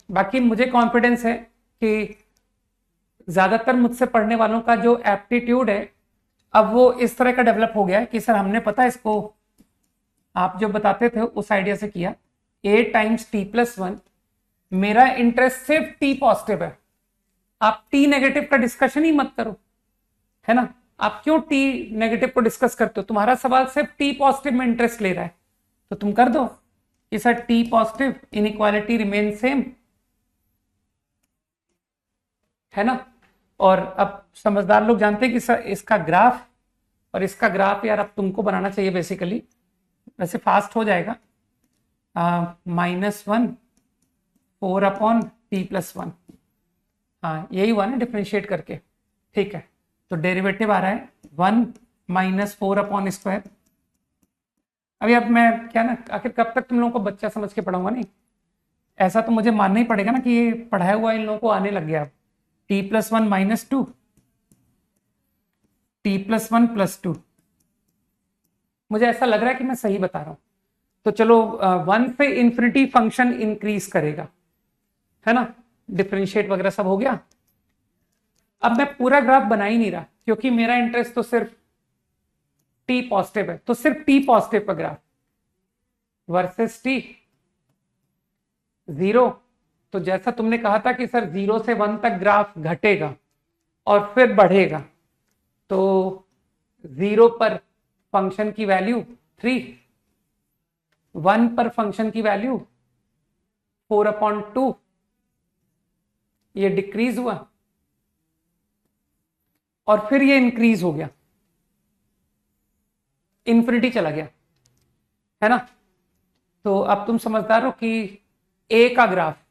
बाकी मुझे कॉन्फिडेंस है कि ज्यादातर मुझसे पढ़ने वालों का जो एप्टीट्यूड है अब वो इस तरह का डेवलप हो गया है कि सर हमने पता इसको आप जो बताते थे उस आइडिया से किया, a टाइम्स टी प्लस 1, मेरा इंटरेस्ट सिर्फ टी पॉजिटिव है, आप टी नेगेटिव का डिस्कशन ही मत करो, है ना। आप क्यों टी नेगेटिव को डिस्कस करते हो? तुम्हारा सवाल सिर्फ टी पॉजिटिव में इंटरेस्ट ले रहा है, तो तुम कर दो कि sir T positive inequality remain same, है ना। और अब समझदार लोग जानते हैं कि सर इसका ग्राफ और इसका ग्राफ यार अब तुमको बनाना चाहिए बेसिकली, वैसे फास्ट हो जाएगा, -1 4 अपॉन टी प्लस 1, हाँ यही हुआ ना डिफरेंशिएट करके, ठीक है। तो डेरिवेटिव आ रहा है 1 - 4 अपॉन स्क्वायर। अभी अब मैं क्या ना, आखिर कब तक तुम लोगों को बच्चा समझ के पढ़ाऊंगा, नहीं ऐसा तो मुझे मानना ही पड़ेगा ना कि ये पढ़ाया हुआ इन लोगों को आने लग गया। T plus 1 -2, T plus 1 plus 2, मुझे ऐसा लग रहा है कि मैं सही बता रहा हूं। तो चलो 1 से इंफिनिटी फंक्शन इंक्रीज करेगा, है ना, डिफरेंशिएट वगैरह सब हो गया। अब मैं पूरा ग्राफ बना ही नहीं रहा क्योंकि मेरा इंटरेस्ट तो सिर्फ टी पॉजिटिव है, तो सिर्फ टी पॉजिटिव का ग्राफ वर्सेस टी 0। तो जैसा तुमने कहा था कि सर 0 से 1 तक ग्राफ घटेगा और फिर बढ़ेगा, तो 0 पर फंक्शन की वैल्यू 3, 1 पर फंक्शन की वैल्यू 4/2, ये डिक्रीज हुआ और फिर ये इंक्रीज हो गया, इंफिनिटी चला गया, है ना। तो अब तुम समझदार हो कि ए का ग्राफ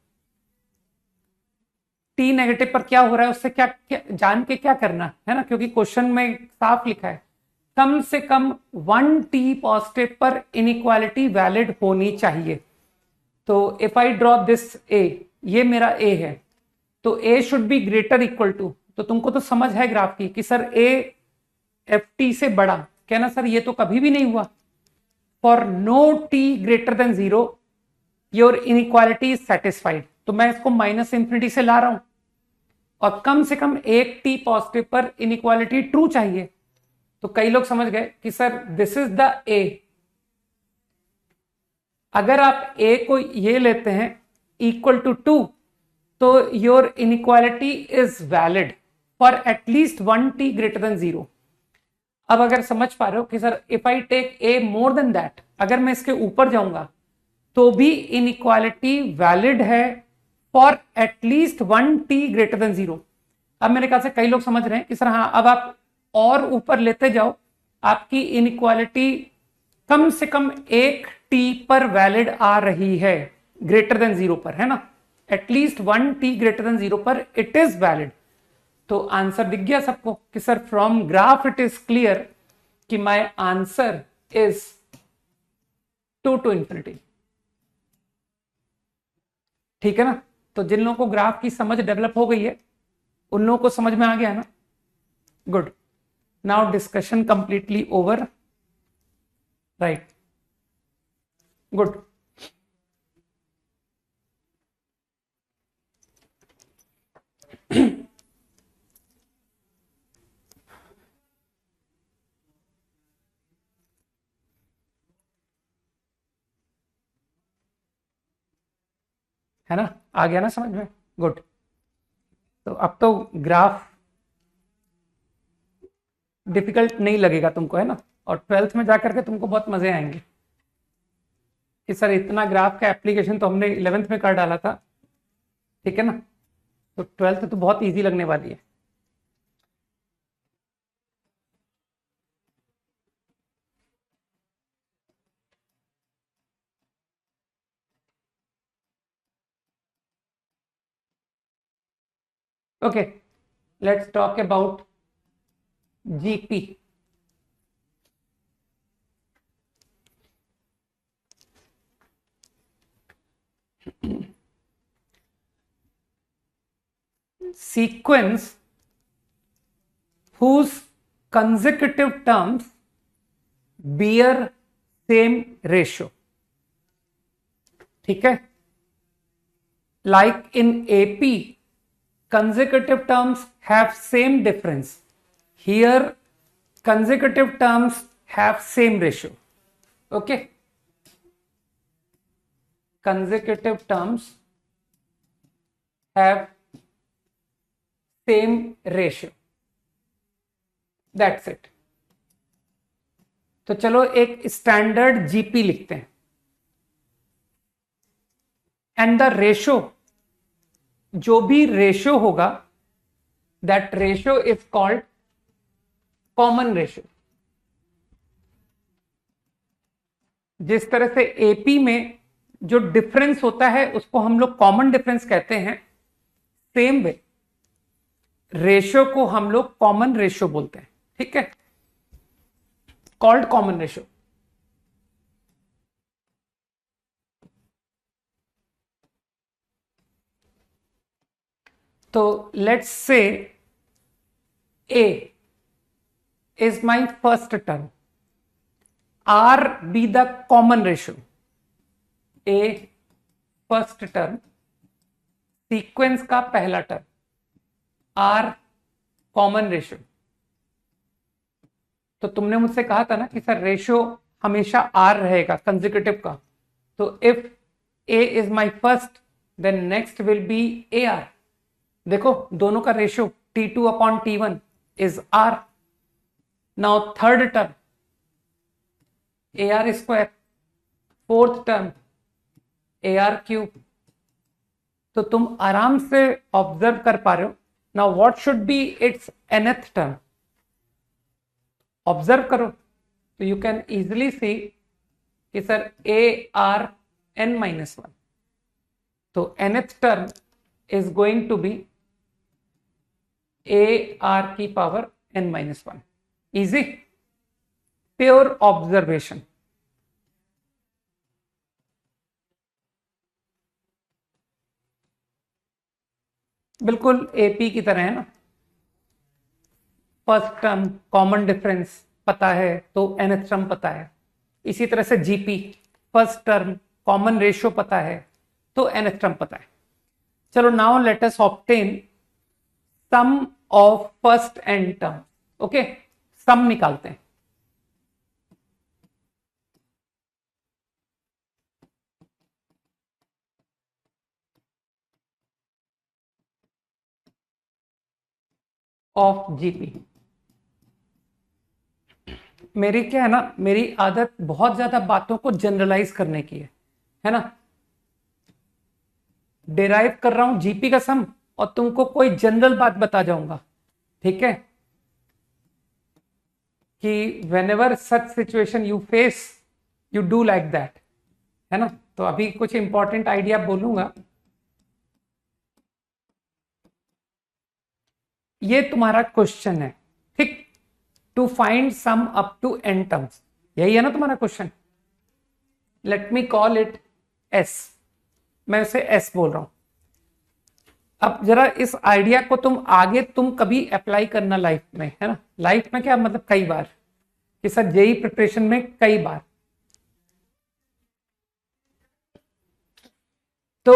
टी नेगेटिव पर क्या हो रहा है उससे क्या जान के क्या करना है ना, क्योंकि क्वेश्चन में साफ लिखा है कम से कम 1 टी पॉजिटिव पर इनइक्वालिटी वैलिड होनी चाहिए। तो if I draw this A, ये मेरा ए है, तो A should be greater equal to, तो तुमको तो समझ है ग्राफ की कि सर ए एफ टी से बड़ा, कहना सर ये तो कभी भी नहीं हुआ। For no T greater than 0 your inequality is satisfied, तो मैं इसको माइनस इंफिनिटी से ला रहा हूं और कम से कम एक टी पॉजिटिव पर इनइक्वालिटी ट्रू चाहिए। तो कई लोग समझ गए कि सर दिस इज द ए। अगर आप ए को ये लेते हैं इक्वल टू 2, तो your inequality is valid for at least 1 T greater than 0। अब अगर समझ पा रहे हो कि sir if I take a more than that, अगर मैं इसके ऊपर जाऊंगा तो भी इनइक्वालिटी वैलिड है for at least 1t greater than 0। अब मेरे ख्याल से कई लोग समझ रहे हैं कि सर हाँ, अब आप और ऊपर लेते जाओ, आपकी इनइक्वालिटी कम से कम एक टी पर वैलिड आ रही है, ग्रेटर देन 0 पर, है ना, एटलीस्ट 1t ग्रेटर देन 0 पर इट इज वैलिड। तो आंसर दिख गया सबको कि sir from graph it is clear कि my answer is 2 to infinity। ठीक है ना। तो जिन लोगों को ग्राफ की समझ डेवलप हो गई है उन लोगों को समझ में आ गया है ना। Good. Now discussion completely over, right, good. है ना, आ गया ना समझ में। गुड। तो अब तो ग्राफ डिफिकल्ट नहीं लगेगा तुमको, है ना, और 12th में जाकर के तुमको बहुत मजे आएंगे कि सर इतना ग्राफ का एप्लीकेशन तो हमने 11th में कर डाला था। ठीक है ना। तो 12th तो बहुत इजी लगने वाली है। Okay, let's talk about GP. sequence whose consecutive terms bear same ratio। ठीक है, like in AP consecutive terms have same difference, here consecutive terms have same ratio। okay, consecutive terms have same ratio, that's it। तो चलो एक standard GP लिखते हैं, and the ratio, जो भी ratio होगा that ratio is called common ratio. जिस तरह से एपी में जो डिफरेंस होता है उसको हम लोग कॉमन डिफरेंस कहते हैं, सेम वे रेशो को हम लोग कॉमन रेशो बोलते हैं। ठीक है, कॉल्ड कॉमन रेशो। तो let's say A is my first term, R be the common ratio, A first term, sequence का पहला टर्म, R कॉमन रेशियो। तो तुमने मुझसे कहा था ना कि सर रेशियो हमेशा R रहेगा कंसेक्यूटिव का, तो if A is my first then next will be AR। देखो दोनों का ratio T2 upon T1 is R। Now third term AR square, fourth term AR cube. तो तुम आराम से ऑब्जर्व कर पा रहे हो। Now what should be its nth term, observe करो तो यू कैन इजिली सी कि सर AR n-1, तो nth term is going to be AR की power n-1। Easy, pure observation. बिल्कुल एपी की तरह है ना, फर्स्ट टर्म कॉमन डिफरेंस पता है तो nth टर्म पता है। इसी तरह से GP first term common ratio पता है तो nth टर्म पता है। चलो now let us obtain sum of first and term. Okay, sum निकालते हैं। ऑफ जीपी, मेरी क्या है ना, मेरी आदत बहुत ज्यादा बातों को जनरलाइज करने की है ना। डिराइव कर रहा हूं जीपी का सम और तुमको कोई जनरल बात बता जाऊंगा, ठीक है, कि when ever such situation you face you do like that, है ना। तो अभी कुछ इंपॉर्टेंट आइडिया बोलूंगा। ये तुम्हारा क्वेश्चन है, ठीक, to find sum up to n terms, यही है ना तुम्हारा question. Let me call it S, मैं उसे एस बोल रहा हूं। अब जरा इस आइडिया को तुम कभी अप्लाई करना लाइफ में, है ना। लाइफ में क्या मतलब, कई बार, कि सर जेई प्रिपरेशन में कई बार। तो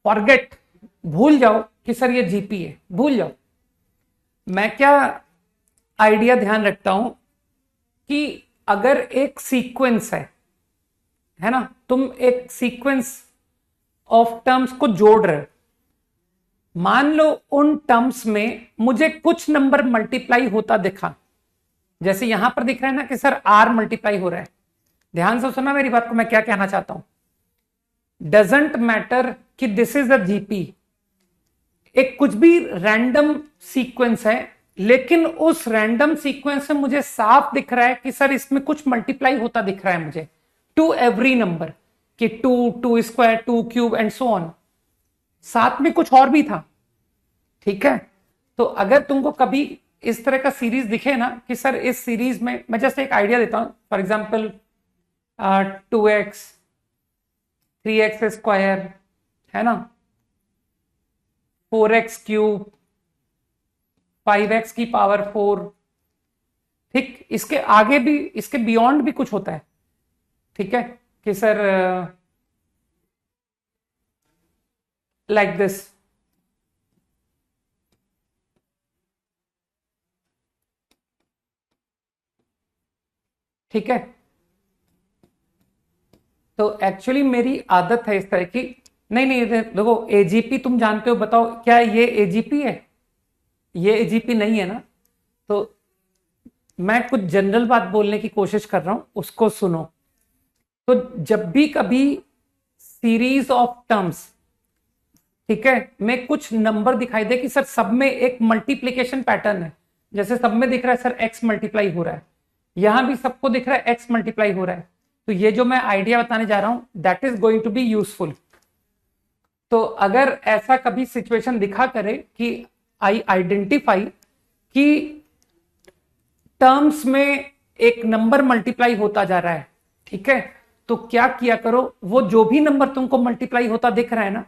फॉरगेट, भूल जाओ कि सर ये जीपी है, भूल जाओ। मैं क्या आइडिया ध्यान रखता हूं कि अगर एक सीक्वेंस है ना, तुम एक सीक्वेंस ऑफ टर्म्स को जोड़ रहे हो, मान लो उन टर्म्स में मुझे कुछ नंबर मल्टीप्लाई होता दिखा, जैसे यहां पर दिख रहा है ना कि सर आर मल्टीप्लाई हो रहा है। ध्यान से सुना मेरी बात को, मैं क्या कहना चाहता हूं। डजंट मैटर कि दिस इज अ जीपी, एक कुछ भी रैंडम सीक्वेंस है, लेकिन उस रैंडम सीक्वेंस में मुझे साफ दिख रहा है कि सर इसमें कुछ मल्टीप्लाई होता दिख रहा है मुझे, टू एवरी नंबर, कि 2 square 2 cube and so on. साथ में कुछ और भी था, ठीक है। तो अगर तुमको कभी इस तरह का सीरीज दिखे ना कि सर इस सीरीज में, मैं जस्ट एक आइडिया देता हूं, for example 2x 3x square, है ना, 4x क्यूब 5x की पावर 4, ठीक, इसके आगे भी, इसके बियॉन्ड भी कुछ होता है, ठीक है, कि सर लाइक दिस, ठीक है। तो एक्चुअली मेरी आदत है इस तरह की, नहीं नहीं देखो, एजीपी तुम जानते हो, बताओ क्या ये एजीपी है? ये एजीपी नहीं है ना। तो मैं कुछ जनरल बात बोलने की कोशिश कर रहा हूं, उसको सुनो। तो जब भी कभी सीरीज ऑफ टर्म्स, ठीक है, में कुछ नंबर दिखाई दे कि सर सब में एक मल्टीप्लीकेशन पैटर्न है, जैसे सब में दिख रहा है सर एक्स मल्टीप्लाई हो रहा है, यहां भी सबको दिख रहा है एक्स मल्टीप्लाई हो रहा है, तो ये जो मैं आइडिया बताने जा रहा हूं that is going to be useful. तो अगर ऐसा कभी सिचुएशन दिखा करे कि आई आइडेंटिफाई कि टर्म्स में एक नंबर मल्टीप्लाई होता जा रहा है, ठीक है, तो क्या किया करो, वो जो भी नंबर तुमको मल्टीप्लाई होता दिख रहा है ना,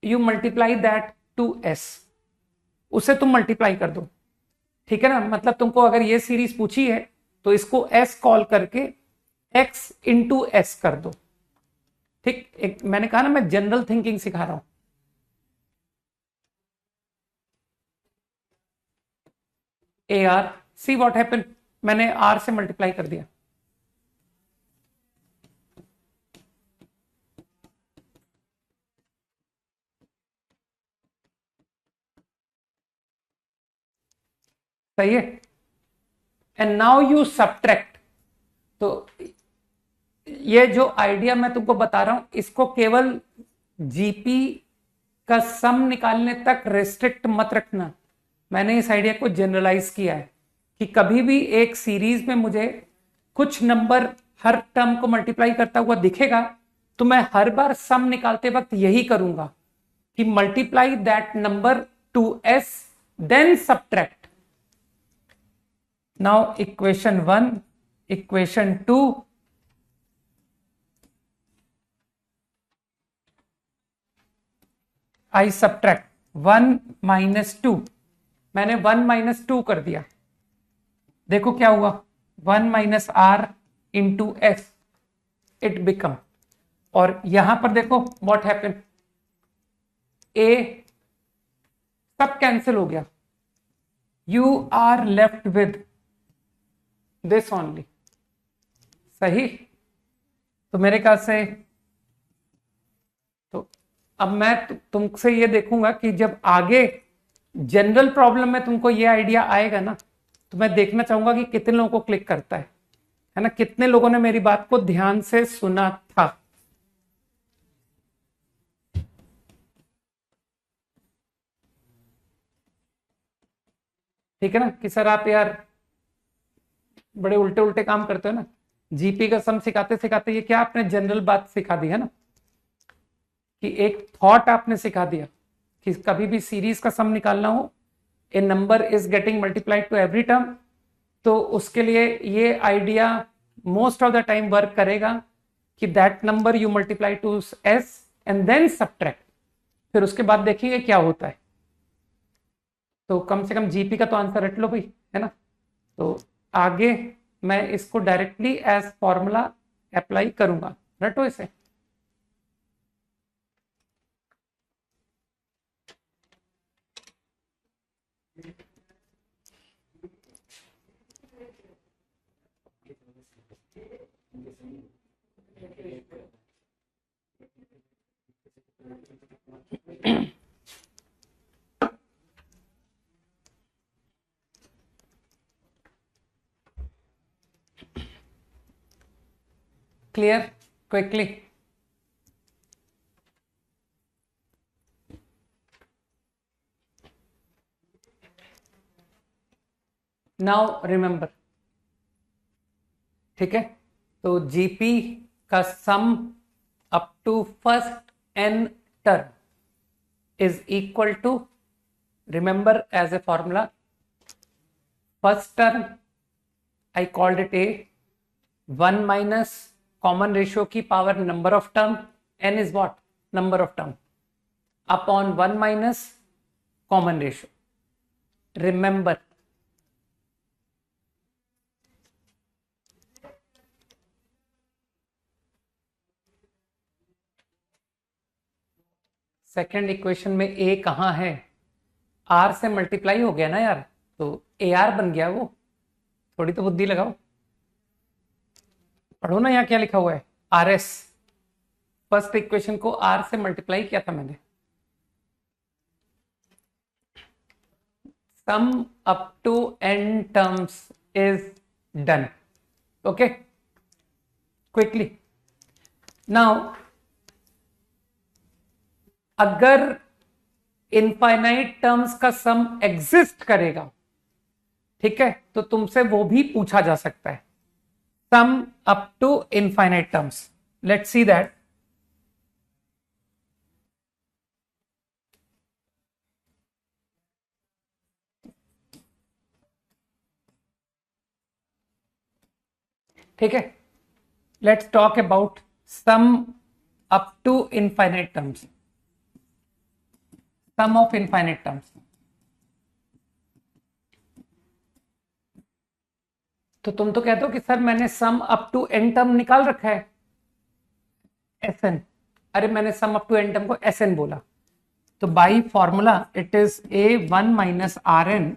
you multiply that to S, उसे तुम मल्टीप्लाई कर दो, ठीक है ना। मतलब तुमको अगर ये सीरीज पूछी है तो इसको एस कॉल करके एक्स इंटू एस कर दो, ठीक। एक मैंने कहा ना, मैं जनरल थिंकिंग सिखा रहा हूं। A R, see what happen, मैंने आर से मल्टीप्लाई कर दिया, सही है। And now you subtract. तो ये जो आइडिया मैं तुमको बता रहा हूं, इसको केवल जीपी का सम निकालने तक रेस्ट्रिक्ट मत रखना। मैंने इस आइडिया को जनरलाइज किया है कि कभी भी एक सीरीज में मुझे कुछ नंबर हर टर्म को मल्टीप्लाई करता हुआ दिखेगा, तो मैं हर बार सम निकालते वक्त यही करूंगा कि multiply that number to S then subtract. Now equation 1, equation 2, I subtract 1 - 2, मैंने 1 - 2 कर दिया, देखो क्या हुआ, 1 - r into x it become, और यहां पर देखो व्हाट हैपन, ए सब कैंसिल हो गया, you are left with this only, सही। तो मेरे ख्याल से, तो अब मैं तुमसे ये देखूंगा कि जब आगे जनरल प्रॉब्लम में तुमको ये आइडिया आएगा ना, तो मैं देखना चाहूंगा कि कितने लोगों को क्लिक करता है ना, कितने लोगों ने मेरी बात को ध्यान से सुना था। ठीक है ना, कि सर आप यार बड़े उल्टे उल्टे काम करते हो ना, जीपी का सम सिखाते सिखाते ये क्या आपने जनरल बात सिखा दी है ना, कि एक थॉट आपने सिखा दिया कि कभी भी सीरीज का सम निकालना हो, a number is getting multiplied to every term, तो उसके लिए ये idea most of the time work करेगा कि that number you multiply to S and then subtract, फिर उसके बाद देखेंगे क्या होता है। तो कम से कम जीपी का तो आंसर रट लो भाई, है ना। तो आगे मैं इसको डायरेक्टली एज फॉर्मूला अप्लाई करूंगा, रटो इसे। Clear? Quickly. Now remember, ठीक है, तो जीपी का sum up to first N term is equal to, remember as a formula, first term I called it A 1 minus common ratio की power number of term, n is what, number of term, upon 1 minus common ratio. Remember second equation में a कहां है, r से multiply हो गया ना यार, तो ar बन गया वो, थोड़ी तो बुद्धि लगाओ, पढ़ो ना यहाँ क्या लिखा हुआ है, आर एस, फर्स्ट इक्वेशन को r से मल्टीप्लाई किया था मैंने, sum up to n terms is done, okay. Quickly now, अगर इनफाइनाइट टर्म्स का सम एग्जिस्ट करेगा, ठीक है, तो तुमसे वो भी पूछा जा सकता है, sum up to infinite terms. Let's see that. ठीक है, let's talk about sum up to infinite terms, sum of infinite terms. तो तुम तो कहते हो कि सर मैंने sum up to n term निकाल रखा है, एसएन, अरे मैंने sum up to n term को एसएन बोला, तो by formula it is a1 minus r n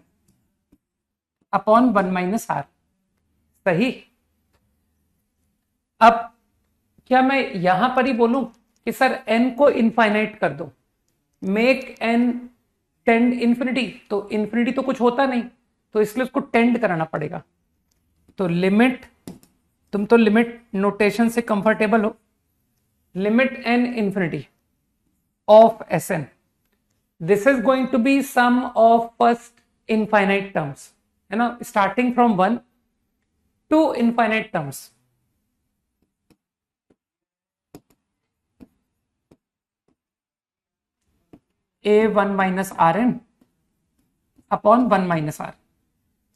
upon 1 minus r, सही। अब क्या मैं यहां पर ही बोलूं कि सर n को इनफाइनाइट कर दो, मेक n टेंड इन्फिनिटी, तो इन्फिनिटी तो कुछ होता नहीं, तो इसलिए उसको टेंड कराना पड़ेगा। तो लिमिट, तुम तो लिमिट नोटेशन से कंफर्टेबल हो, limit n infinity of Sn, this is going to be sum of first infinite terms, है ना, starting from 1 to infinite terms. a1 minus r n upon 1 minus r.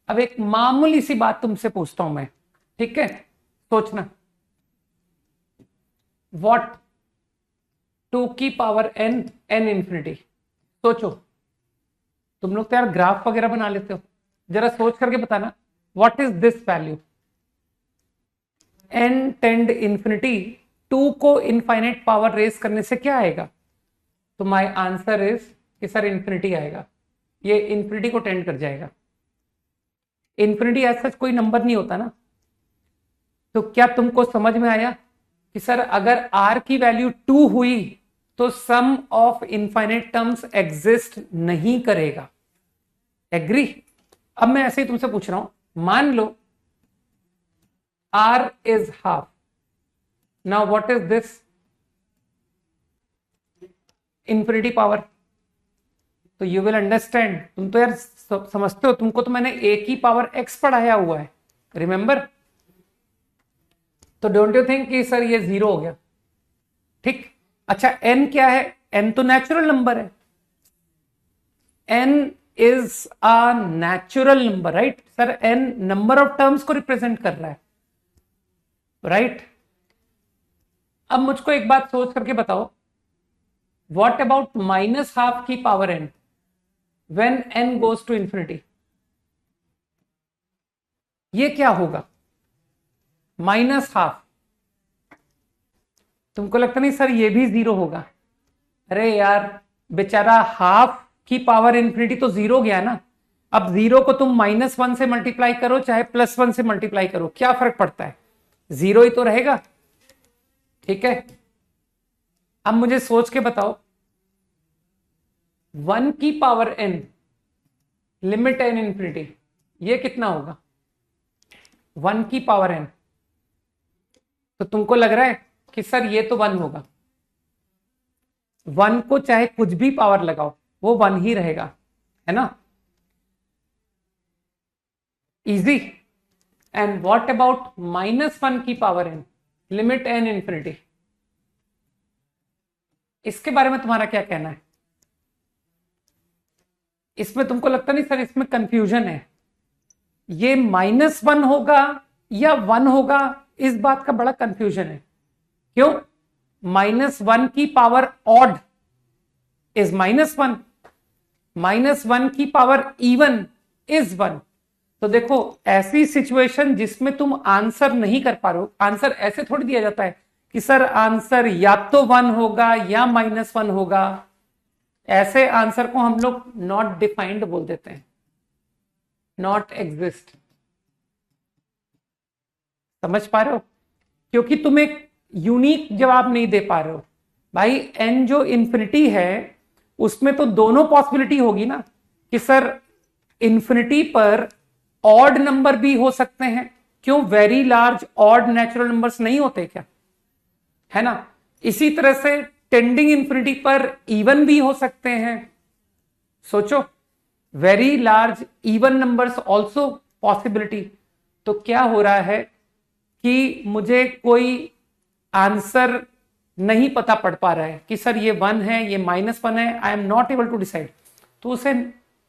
अब एक मामूली सी बात तुमसे पूछता हूं मैं, ठीक है, सोचना, व्हाट 2 की पावर n, n इंफिनिटी, सोचो, तुम लोग तो यार ग्राफ वगैरह बना लेते हो, जरा सोच करके बताना, what is this value, n tend infinity, 2 को इनफाइनाइट पावर रेस करने से क्या आएगा, तो माय आंसर इज कि सर इन्फिनिटी आएगा, ये इन्फिनिटी को टेंड कर जाएगा। इन्फिनिटी एज सच कोई नंबर नहीं होता ना, तो क्या तुमको समझ में आया कि सर अगर r की वैल्यू 2 हुई तो सम ऑफ इनफाइनाइट टर्म्स एग्जिस्ट नहीं करेगा, एग्री। अब मैं ऐसे ही तुमसे पूछ रहा हूं, मान लो r is half. Now what is this? Infinity power. तो यू विल अंडरस्टैंड, तुम तो यार समझते हो, तुमको तो मैंने a की पावर x पढ़ाया हुआ है, रिमेंबर? तो डोंट यू थिंक कि सर ये 0 हो गया, ठीक? अच्छा n क्या है? n तो नेचुरल नंबर है, n is a natural number, right? Sir n number of terms को रिप्रेजेंट कर रहा है, राइट? अब मुझको एक बात सोच करके बताओ, व्हाट अबाउट माइनस हाफ की power n when n goes to infinity? ये क्या होगा? Minus half. तुमको लगता नहीं सर ये भी 0 होगा? अरे यार बेचारा, हाफ की पावर इंफिनिटी तो 0 गया ना। अब 0 को तुम -1 से मल्टीप्लाई करो चाहे +1 से मल्टीप्लाई करो, क्या फर्क पड़ता है? 0 ही तो रहेगा, ठीक है? अब मुझे सोच के बताओ, 1 की power n limit n infinity, ये कितना होगा? 1 की पावर n। तो तुमको लग रहा है कि सर ये तो 1 होगा। 1 को चाहे कुछ भी पावर लगाओ वो 1 ही रहेगा, है ना? इजी। एंड व्हाट अबाउट -1 की power n limit n infinity? इसके बारे में तुम्हारा क्या कहना है? इसमें तुमको लगता नहीं सर इसमें कंफ्यूजन है, ये -1 होगा या 1 होगा, इस बात का बड़ा कंफ्यूजन है। क्यों? -1 की पावर ऑड इज -1, -1 की पावर इवन इज 1। तो देखो, ऐसी सिचुएशन जिसमें तुम आंसर नहीं कर पा रहे हो, आंसर ऐसे थोड़ी दिया जाता है कि सर आंसर या तो 1 होगा या -1 होगा। ऐसे आंसर को हम लोग नॉट डिफाइंड बोल देते हैं, नॉट एग्जिस्ट। समझ पा रहे हो? क्योंकि तुम एक यूनिक जवाब नहीं दे पा रहे हो। भाई n जो इंफिनिटी है उसमें तो दोनों पॉसिबिलिटी होगी ना, कि सर इंफिनिटी पर ऑड नंबर भी हो सकते हैं। क्यों? Very large odd natural numbers नहीं होते क्या, है ना? इसी तरह से टेंडिंग इंफिनिटी पर इवन भी हो सकते हैं। सोचो, very large even numbers also possibility. तो क्या हो रहा है कि मुझे कोई आंसर नहीं पता पड़ पा रहा है कि सर ये 1 है, ये -1 है, I am not able to decide, तो उसे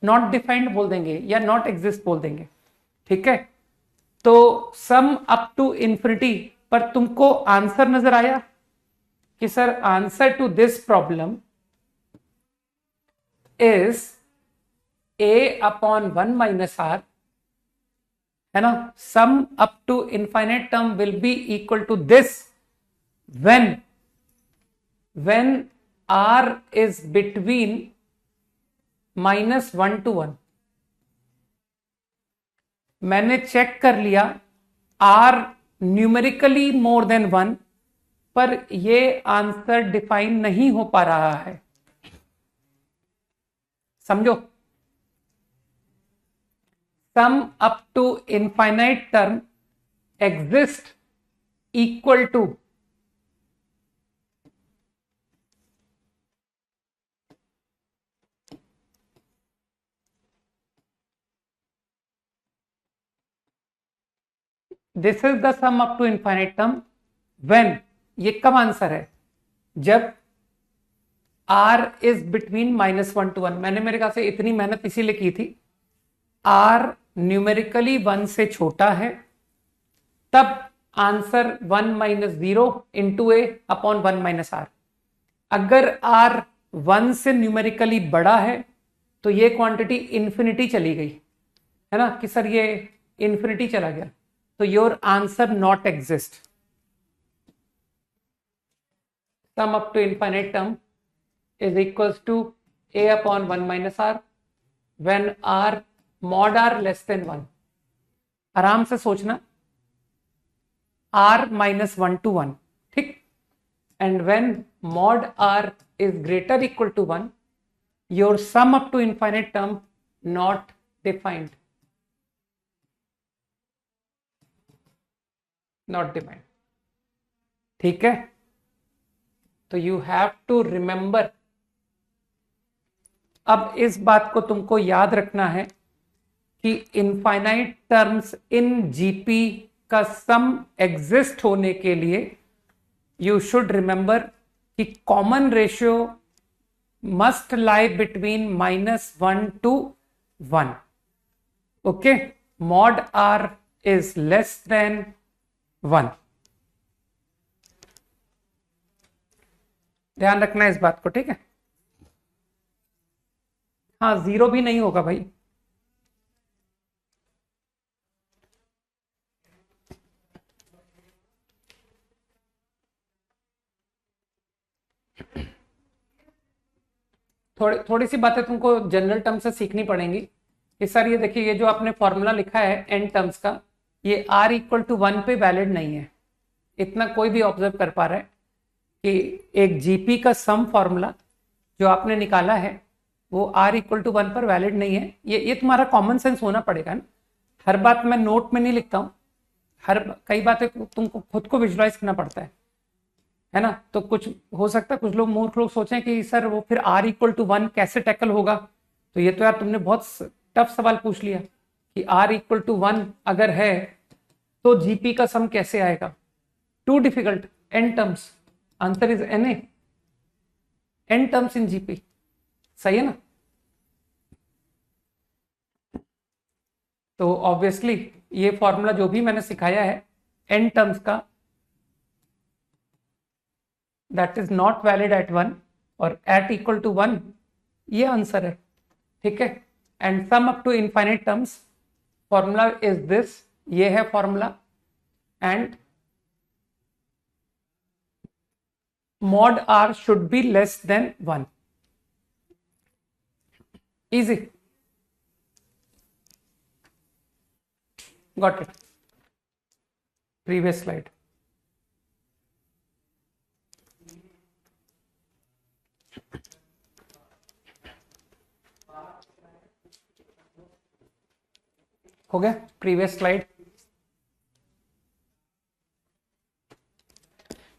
नॉट डिफाइंड बोल देंगे या नॉट एग्जिस्ट बोल देंगे, ठीक है? तो सम अप टू इंफिनिटी पर तुमको आंसर नजर आया कि sir answer to this problem is a/1 - r, है ना? Sum up to infinite term will be equal to this when r is between -1 to 1। मैंने चेक कर लिया, r न्यूमेरिकली मोर देन 1, पर ये आंसर डिफाइन नहीं हो पा रहा है। समझो, sum up to infinite term exist equal to this is the sum up to infinite term when, ये कब आंसर है? जब r इज बिटवीन -1 to 1। मैंने मेरे ख्याल से इतनी मेहनत इसीलिए की थी, r न्यूमेरिकली 1 से छोटा है तब आंसर 1 - 0 इंटू a/1 - r। अगर r 1 से न्यूमेरिकली बड़ा है तो ये क्वांटिटी इंफिनिटी चली गई, है ना? कि सर ये इंफिनिटी चला गया, तो your answer not exist. Sum up to infinite term is equals to a/1 - r when r mod r less than 1। आराम से सोचना, r -1 to 1, ठीक? And when mod r is greater equal to 1, your sum up to infinite term not defined। Not defined. ठीक है, तो you have to remember. अब इस बात को तुमको याद रखना है कि इनफाइनाइट टर्म्स इन जीपी का सम एग्जिस्ट होने के लिए यू शुड रिमेंबर कि common ratio must lie between -1 to 1. Okay, mod r is less than 1। ध्यान रखना इस बात को, ठीक है। हाँ, 0 भी नहीं होगा भाई। थोड़ी सी बातें तुमको जनरल टर्म से सीखनी पड़ेंगी कि सर ये देखिए, ये जो आपने फॉर्मूला लिखा है एन टर्म्स का, ये r इक्वल टू 1 पे वैलिड नहीं है। इतना कोई भी ऑब्जर्व कर पा रहा है कि एक जीपी का सम फॉर्मूला जो आपने निकाला है वो r इक्वल टू 1 पर वैलिड नहीं है। ये तुम्हारा कॉमन सेंस होना पड़ेगा ना। हर बात मैं नोट में नहीं लिखता हूँ, कई बातें तुमको खुद को विजुलाइज करना पड़ता है ना। तो कुछ हो सकता है कुछ लोग मूर्ख लोग सोचें कि सर वो फिर r इक्वल टू 1 कैसे टैकल होगा। तो ये तो यार तुमने बहुत टफ सवाल पूछ लिया कि r इक्वल टू 1 अगर है तो जीपी का सम कैसे आएगा। Too difficult, n terms, answer is na, n terms in GP. सही है ना। तो ऑब्वियसली ये फॉर्मूला जो भी मैंने सिखाया है n टर्म्स का, that is not valid at 1 और एट इक्वल टू 1, ये आंसर है। ठीक है, and sum up to infinite terms, formula is this, ये है formula, and mod r should be less than 1. Easy. Got it. Previous slide. हो गया previous slide.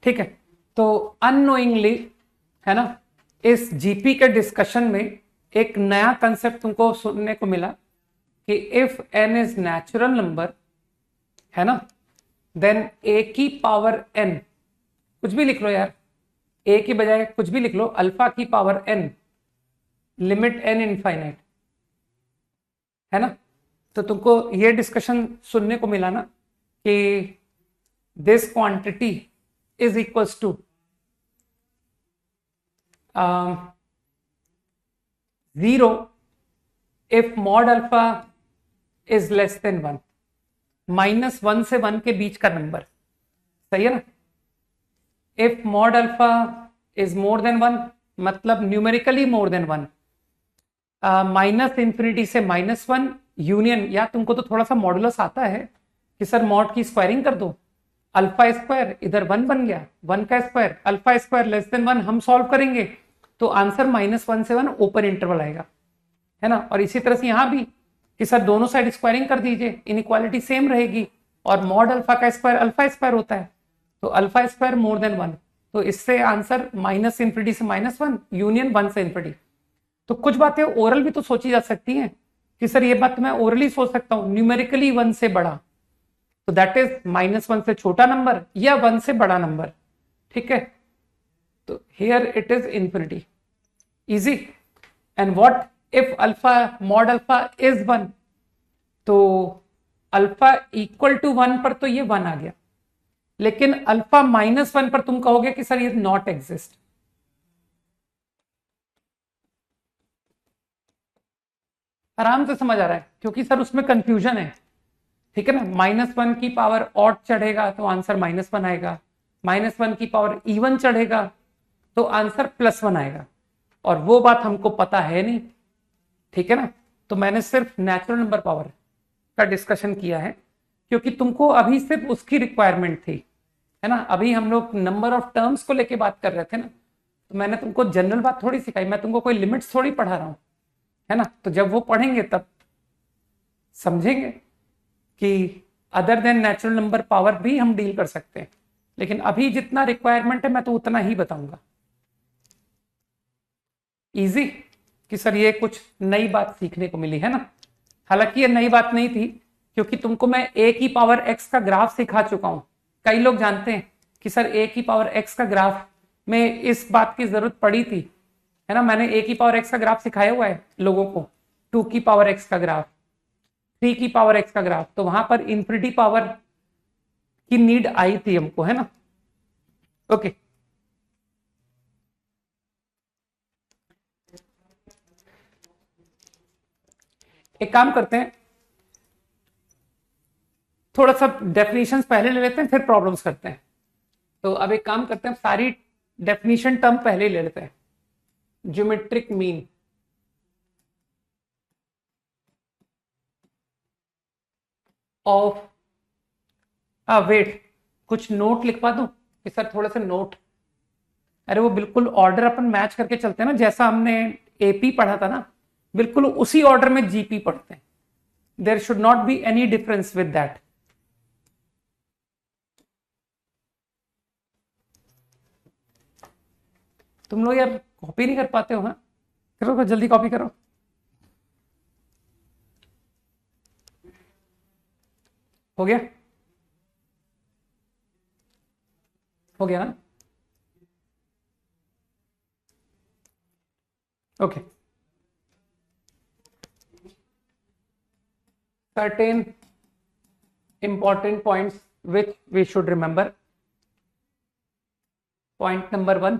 ठीक है, तो अननोइंगली है ना, इस जीपी के डिस्कशन में एक नया कंसेप्ट तुमको सुनने को मिला कि if n is natural number, है ना, देन a की पावर n, कुछ भी लिख लो यार, a की बजाय कुछ भी लिख लो, अल्फा की power n, limit n infinite, है ना। तो तुमको ये डिस्कशन सुनने को मिला ना कि this quantity is equals to 0 if mod alpha is less than 1, -1 से 1 के बीच का नंबर। सही है ना। if mod alpha is more than 1, मतलब न्यूमेरिकली मोर देन 1, -∞ से -1 यूनियन, या तुमको तो थोड़ा सा मॉडुलस आता है कि सर मॉड की स्क्वायरिंग कर दो, अल्फा स्क्वायर इधर 1 बन गया, 1 का square, alpha square less than 1 हम सॉल्व करेंगे तो आंसर -1 से 1 ओपन इंटरवल आएगा, है ना। और इसी तरह से यहां भी कि सर दोनों साइड स्क्वायरिंग कर दीजिए, इनइक्वालिटी सेम रहेगी, और मॉड अल्फा का स्क्वायर अल्फा स्क्वायर होता है, तो अल्फा स्क्वायर मोर देन 1, तो इससे आंसर -∞ से -1 यूनियन 1 से ∞। तो कुछ बातें ओरल भी तो सोची जा सकती हैं कि सर ये बात मैं ओरली सोच सकता हूं, न्यूमेरिकली 1 से बड़ा, तो दैट इज -1 से छोटा नंबर या 1 से बड़ा नंबर। ठीक है, तो here it is infinity, easy. And what if alpha mod alpha is 1, तो अल्फा इक्वल टू 1 पर तो ये 1 आ गया, लेकिन अल्फा -1 पर तुम कहोगे कि सर ये नॉट एग्जिस्ट। आराम से समझ आ रहा है, क्योंकि सर उसमें कंफ्यूजन है। ठीक है ना, -1 की पावर ऑड चढ़ेगा तो आंसर -1 आएगा, -1 की पावर इवन चढ़ेगा तो आंसर +1 आएगा, और वो बात हमको पता है नहीं। ठीक है ना, तो मैंने सिर्फ नेचुरल नंबर पावर का डिस्कशन किया है, क्योंकि तुमको अभी सिर्फ उसकी रिक्वायरमेंट थी, है ना। अभी हम लोग नंबर ऑफ टर्म्स को लेके बात कर रहे थे ना, तो मैंने तुमको जनरल बात थोड़ी सिखाई, मैं तुमको कोई लिमिट्स थोड़ी पढ़ा रहा हूं, है ना। तो जब वो पढ़ेंगे तब समझेंगे कि other than natural number power भी हम डील कर सकते हैं, लेकिन अभी जितना रिक्वायरमेंट है मैं तो उतना ही बताऊंगा। इजी कि सर ये कुछ नई बात सीखने को मिली है ना। हालांकि ये नई बात नहीं थी, क्योंकि तुमको मैं ए की पावर एक्स का ग्राफ सिखा चुका हूं। कई लोग जानते हैं कि सर ए की पावर एक्स का ग्राफ में इस बात की जरूरत पड़ी थी, है ना। मैंने ए की पावर एक्स का ग्राफ सिखाया हुआ है लोगों को, 2 की पावर एक्स का ग्राफ, 3 की पावर एक्स का ग्राफ, तो वहां पर इंफिनिटी पावर की नीड आई थी हमको, है ना। ओके, एक काम करते हैं, थोड़ा सा डेफिनेशंस पहले ले लेते हैं, फिर प्रॉब्लम्स करते हैं। तो अब एक काम करते हैं, सारी डेफिनेशन टर्म पहले ले लेते हैं। ज्योमेट्रिक मीन, ऑफ वेट, कुछ नोट लिखवा दूं कि सर थोड़ा सा नोट। अरे वो बिल्कुल ऑर्डर अपन मैच करके चलते हैं ना, जैसा हमने एपी पढ़ा था ना, बिल्कुल उसी ऑर्डर में जीपी पढ़ते हैं। There should not be any difference with that. तुम लोग यार कॉपी नहीं कर पाते हो, हाँ करो, जल्दी कॉपी करो। हो गया, हो गया ना। Okay, certain important points which we should remember. Point number 1,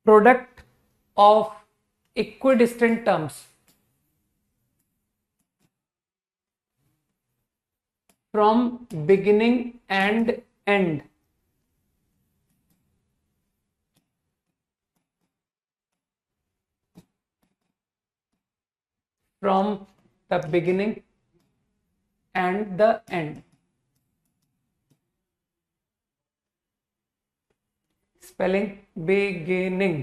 product of equidistant terms from beginning and end from the beginning and the end. Spelling beginning,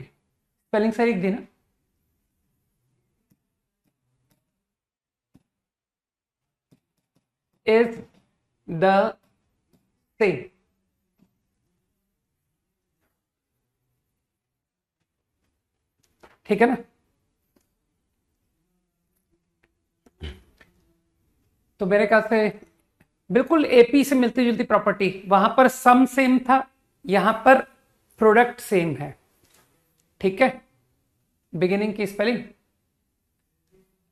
spelling सही लिख दी ना। is the same, ठीक है ना। तो मेरे ख्याल से बिल्कुल एपी से मिलती जुलती प्रॉपर्टी, वहां पर सम सेम था, यहां पर प्रोडक्ट सेम है, ठीक है। बिगिनिंग की स्पेलिंग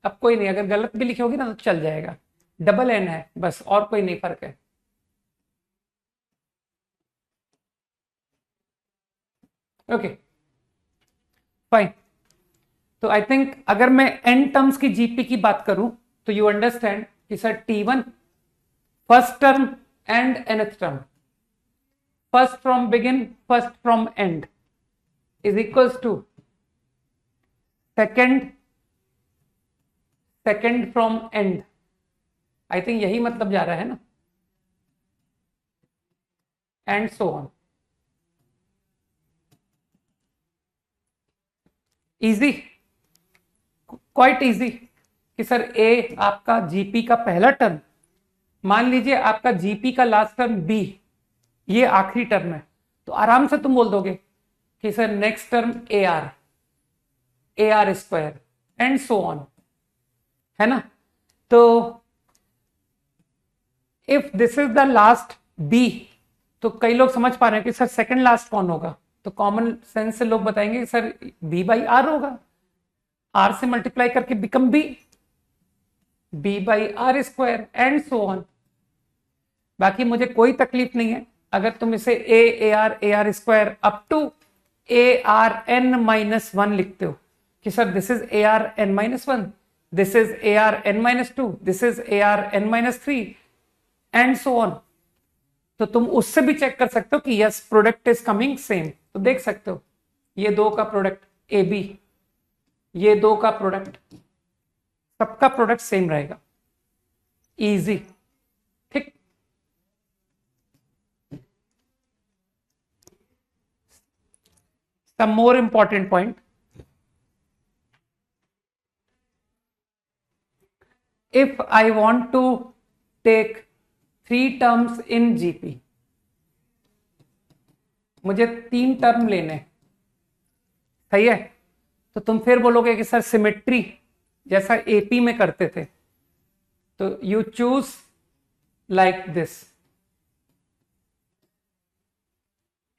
अब कोई नहीं, अगर गलत भी लिखी होगी ना तो चल जाएगा, डबल एन है बस, और कोई नहीं फर्क है। Okay fine. तो आई थिंक अगर मैं एन टर्म्स की जीपी की बात करूं तो यू अंडरस्टैंड कि sir T1 first term and nth term, first from begin first from end is equals to second from end. I think यही मतलब जा रहा है ना, and so on. Easy, quite easy कि सर ए आपका GP का पहला टर्म, मान लीजिए आपका जीपी का लास्ट टर्म बी, ये आखिरी टर्म है, तो आराम से तुम बोल दोगे कि sir next term a r square and so on, है ना। तो if this is the last b, तो कई लोग समझ पा रहे हैं कि सर सेकंड लास्ट कौन होगा, तो कॉमन सेंस से लोग बताएंगे कि सर बी बाई आर होगा, आर से मल्टीप्लाई करके become b by r square and so on. बाकी मुझे कोई तकलीफ नहीं है अगर तुम इसे a r square up to a r n minus one लिखते हो कि sir this is a r n minus one, this is a r n minus two, this is a r n minus three and so on. तो तुम उससे भी check कर सकते हो कि yes product is coming same. तो देख सकते हो ये दो का प्रोडक्ट ए बी, ये दो का प्रोडक्ट, सबका प्रोडक्ट सेम रहेगा। इजी, ठीक। some more important point, if I want to take 3 terms in GP. मुझे 3 टर्म लेने, सही है। तो तुम फिर बोलोगे कि सर सिमेट्री जैसा एपी में करते थे, तो you choose like this,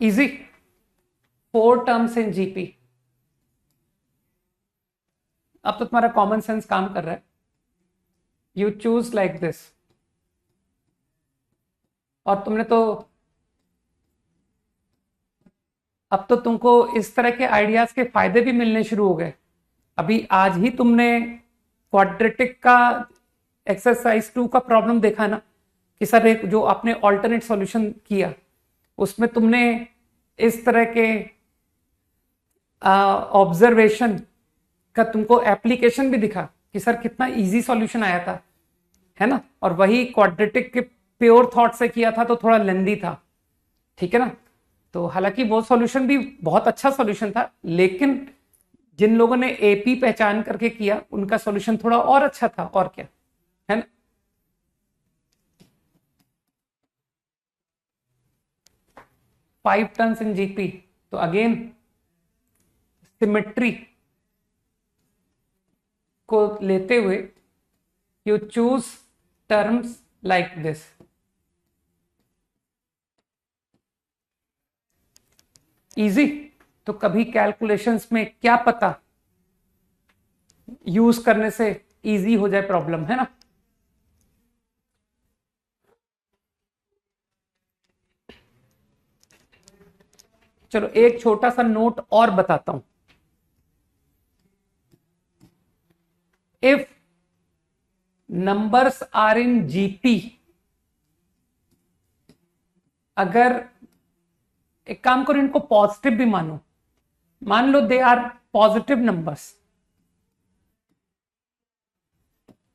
easy, 4 terms in GP. अब तो तुम्हारा कॉमन सेंस काम कर रहा है। यू चूज लाइक दिस, और तुमने तो अब तो तुमको इस तरह के आइडियाज के फायदे भी मिलने शुरू हो गए। अभी आज ही तुमने क्वाड्रेटिक का एक्सरसाइज 2 का प्रॉब्लम देखा ना, कि सर एक जो आपने ऑल्टरनेट सॉल्यूशन किया उसमें तुमने इस तरह के ऑब्जर्वेशन का तुमको एप्लीकेशन भी दिखा कि सर कितना इजी सॉल्यूशन आया था, है ना। और वही क्वाड्रेटिक के प्योर थॉट से किया था तो थोड़ा लेंदी था, ठीक है ना। तो हालांकि वो सॉल्यूशन भी बहुत अच्छा सॉल्यूशन था, लेकिन जिन लोगों ने एपी पहचान करके किया उनका सॉल्यूशन थोड़ा और अच्छा था, और क्या, है ना। फाइव टर्न्स इन जीपी, तो अगेन सिमेट्री को लेते हुए you choose terms like this. Easy. तो कभी कैलकुलेशंस में क्या पता यूज करने से इजी हो जाए प्रॉब्लम, है ना। चलो एक छोटा सा नोट और बताता हूं। If numbers are in GP, अगर एक काम करो, इनको पॉजिटिव भी मानो, मान लो दे आर पॉजिटिव नंबर्स।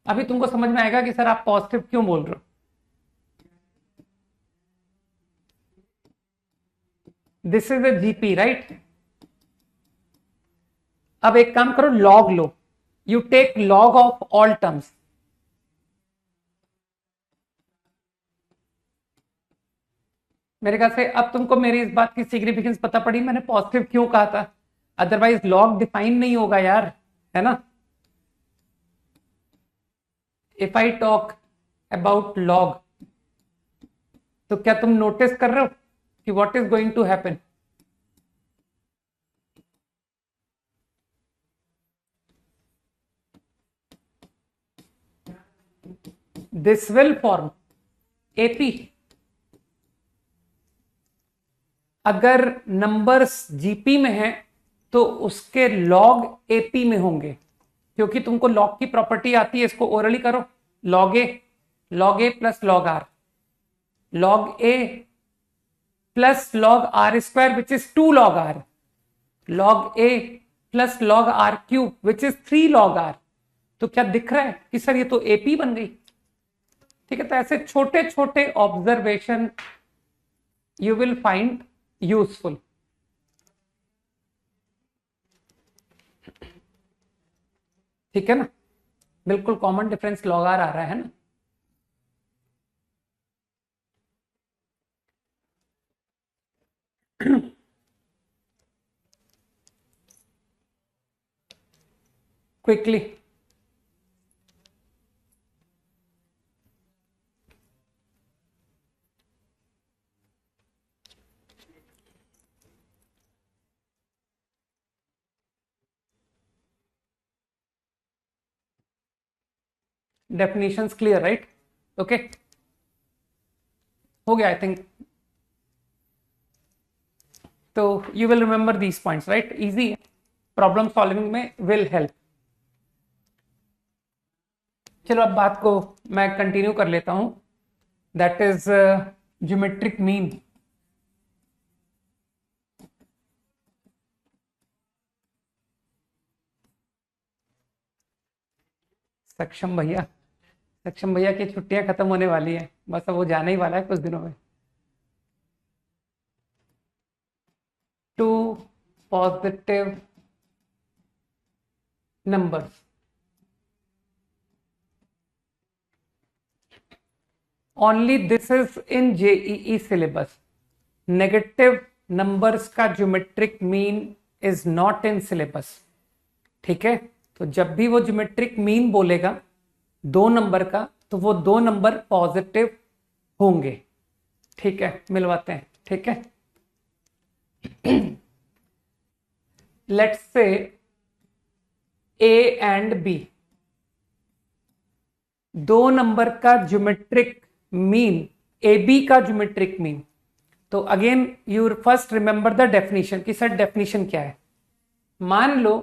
अभी तुमको समझ में आएगा कि सर आप पॉजिटिव क्यों बोल रहे हो। This is a GP, right. अब एक काम करो, लॉग लो, you take log of all terms. मेरे ख्याल से अब तुमको मेरी इस बात की सिग्निफिकेंस पता पड़ी, मैंने पॉजिटिव क्यों कहा था। अदरवाइज लॉग डिफाइन नहीं होगा यार, है ना। If I talk about log, तो क्या तुम नोटिस कर रहे हो कि what is going to happen. This will form AP. अगर नंबर्स जीपी में है तो उसके लॉग एपी में होंगे, क्योंकि तुमको लॉग की प्रॉपर्टी आती है। इसको ओरली करो, log A plus log are, log A plus log are square which is 2 log are, log A plus log are cube which is 3 log are. तो क्या दिख रहा है कि सर ये तो एपी बन गई, ठीक है। तो ऐसे छोटे छोटे observation you will find useful, ठीक है ना। बिल्कुल कॉमन डिफरेंस लॉग आर आ रहा है ना। Quickly, definitions clear, right. Okay, हो गया आई थिंक। तो you will remember these points, right. Easy है, प्रॉब्लम सॉल्विंग में विल हेल्प। चलो अब बात को मैं कंटिन्यू कर लेता हूं, दैट इज ज्योमेट्रिक मीन। सक्षम भैया की छुट्टियां खत्म होने वाली हैं, बस अब वो जाने ही वाला है कुछ दिनों में। Two positive numbers, only this is in JEE syllabus. Negative numbers का geometric mean is not in syllabus. ठीक है, तो जब भी वो ज्योमेट्रिक मीन बोलेगा 2 नंबर का, तो वो 2 नंबर पॉजिटिव होंगे। ठीक है, मिलवाते हैं। ठीक है, let's say A and B, 2 number का ज्योमेट्रिक मीन, ए बी का ज्योमेट्रिक मीन। तो again you first remember the definition कि सर डेफिनेशन क्या है। मान लो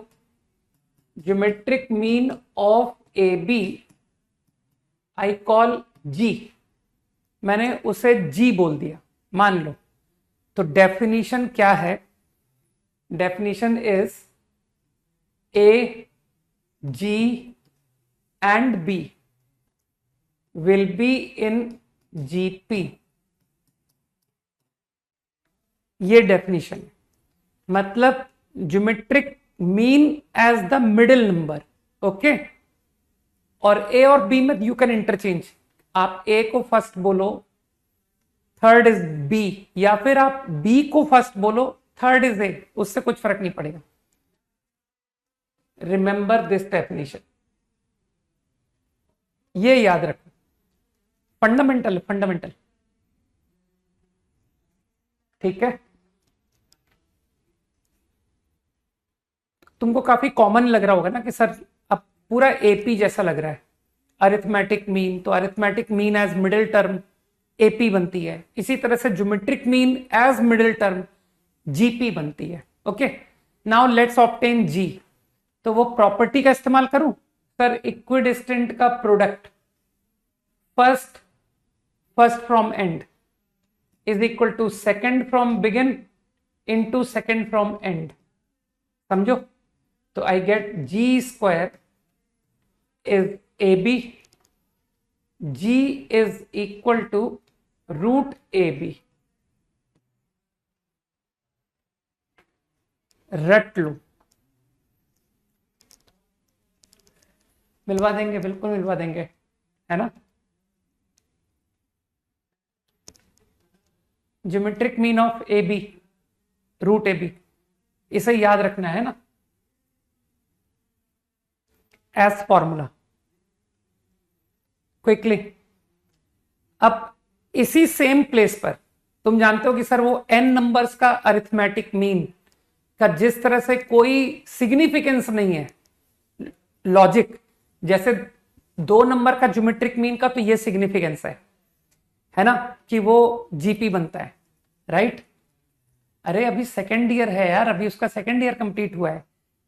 geometric mean of A B I call G, मैंने उसे जी बोल दिया, मान लो। तो डेफिनेशन क्या है? Definition is a g and b will be in GP. ये डेफिनेशन है, मतलब geometric mean as the middle number. Okay, और ए और बी में यू कैन इंटरचेंज। आप ए को फर्स्ट बोलो, थर्ड इज बी, या फिर आप बी को फर्स्ट बोलो, थर्ड इज ए, उससे कुछ फर्क नहीं पड़ेगा। रिमेंबर दिस डेफिनेशन, ये याद रखो, फंडामेंटल फंडामेंटल। ठीक है, तुमको काफी कॉमन लग रहा होगा ना कि सर अब पूरा एपी जैसा लग रहा है। अरिथमेटिक मीन, तो arithmetic mean as middle term AP बनती है, इसी तरह से geometric mean as middle term GP बनती है। Okay, now let's obtain g. तो वो प्रॉपर्टी का इस्तेमाल करूं सर, इक्विडिस्टेंट का product first from end is equal to second from begin into second from end. समझो, तो I get g square is a b, g is equal to root A B. रट लो, मिलवा देंगे, बिल्कुल मिलवा देंगे, है ना। Geometric mean of A b, root A b, इसे याद रखना है ना एज फॉर्मूला क्विकली। अब इसी सेम प्लेस पर तुम जानते हो कि सर वो n नंबर्स का अरिथमेटिक मीन का जिस तरह से कोई सिग्निफिकेंस नहीं है, लॉजिक जैसे 2 नंबर का ज्योमेट्रिक मीन का तो ये सिग्निफिकेंस है ना कि वो जीपी बनता है, राइट। अरे अभी सेकेंड ईयर है यार, अभी उसका सेकेंड ईयर कंप्लीट हुआ है,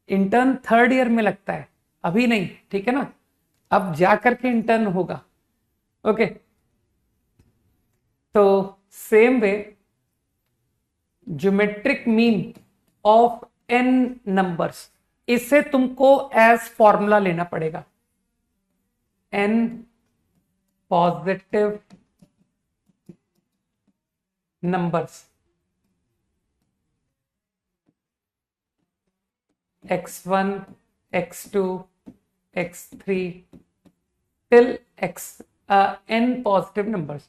इंटर्न थर्ड ईयर में लगता है, अभी नहीं, ठीक है ना, अब जाकर के इंटर्न होगा। ओके, तो same way geometric mean of n numbers, इसे तुमको एज फॉर्मूला लेना पड़ेगा। n positive numbers x1 x2 x3 till n positive numbers.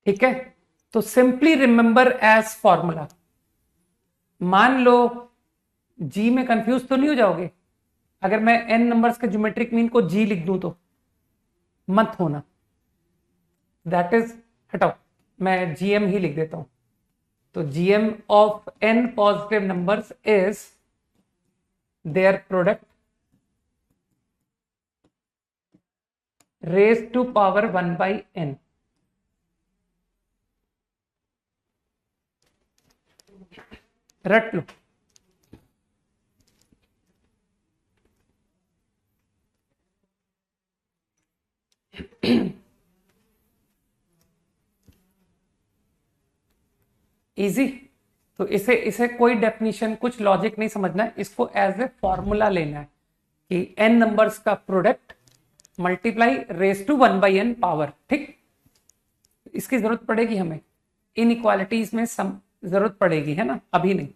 ठीक है, तो सिंपली रिमेंबर एज फॉर्मूला। मान लो जी में कंफ्यूज तो नहीं हो जाओगे अगर मैं n नंबर्स के ज्योमेट्रिक मीन को जी लिख दूं तो? मत होना, दैट इज, हटाओ, मैं जीएम ही लिख देता हूं। तो GM of n positive numbers is their product raise to power 1/n। रट लो, इजी। तो इसे इसे कोई डेफिनेशन, कुछ लॉजिक नहीं समझना है, इसको एज ए फॉर्मूला लेना है कि n नंबर्स का product multiply raise to 1/n power. ठीक, इसकी जरूरत पड़ेगी हमें, इनइक्वालिटीज में जरूरत पड़ेगी, है ना, अभी नहीं।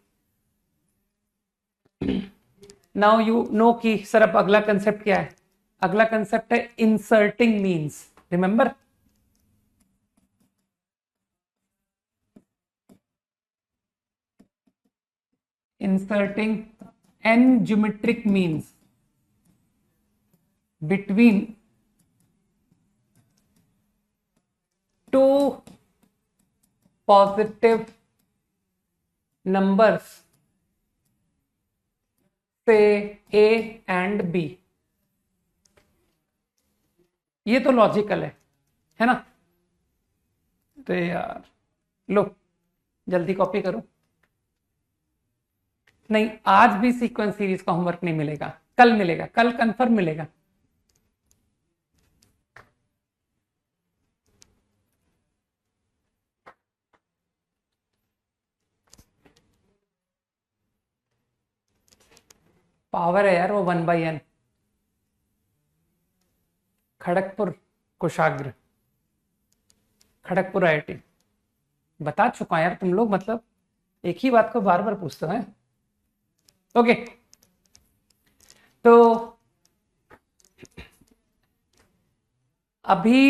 नाउ यू नो कि सर अब अगला कंसेप्ट क्या है। अगला कंसेप्ट है inserting means. Remember, inserting n geometric means between two positive numbers say A and B। ये तो लॉजिकल है ना? तो यार लो जल्दी कॉपी करो। नहीं, आज भी सीक्वेंस सीरीज का होमवर्क नहीं मिलेगा, कल मिलेगा, कल कंफर्म मिलेगा। पावर है यार वो 1/n। खड़गपुर कुशाग्र, खड़गपुर IIT। बता चुका यार, तुम लोग मतलब एक ही बात को बार बार पूछते हैं। ओके, तो अभी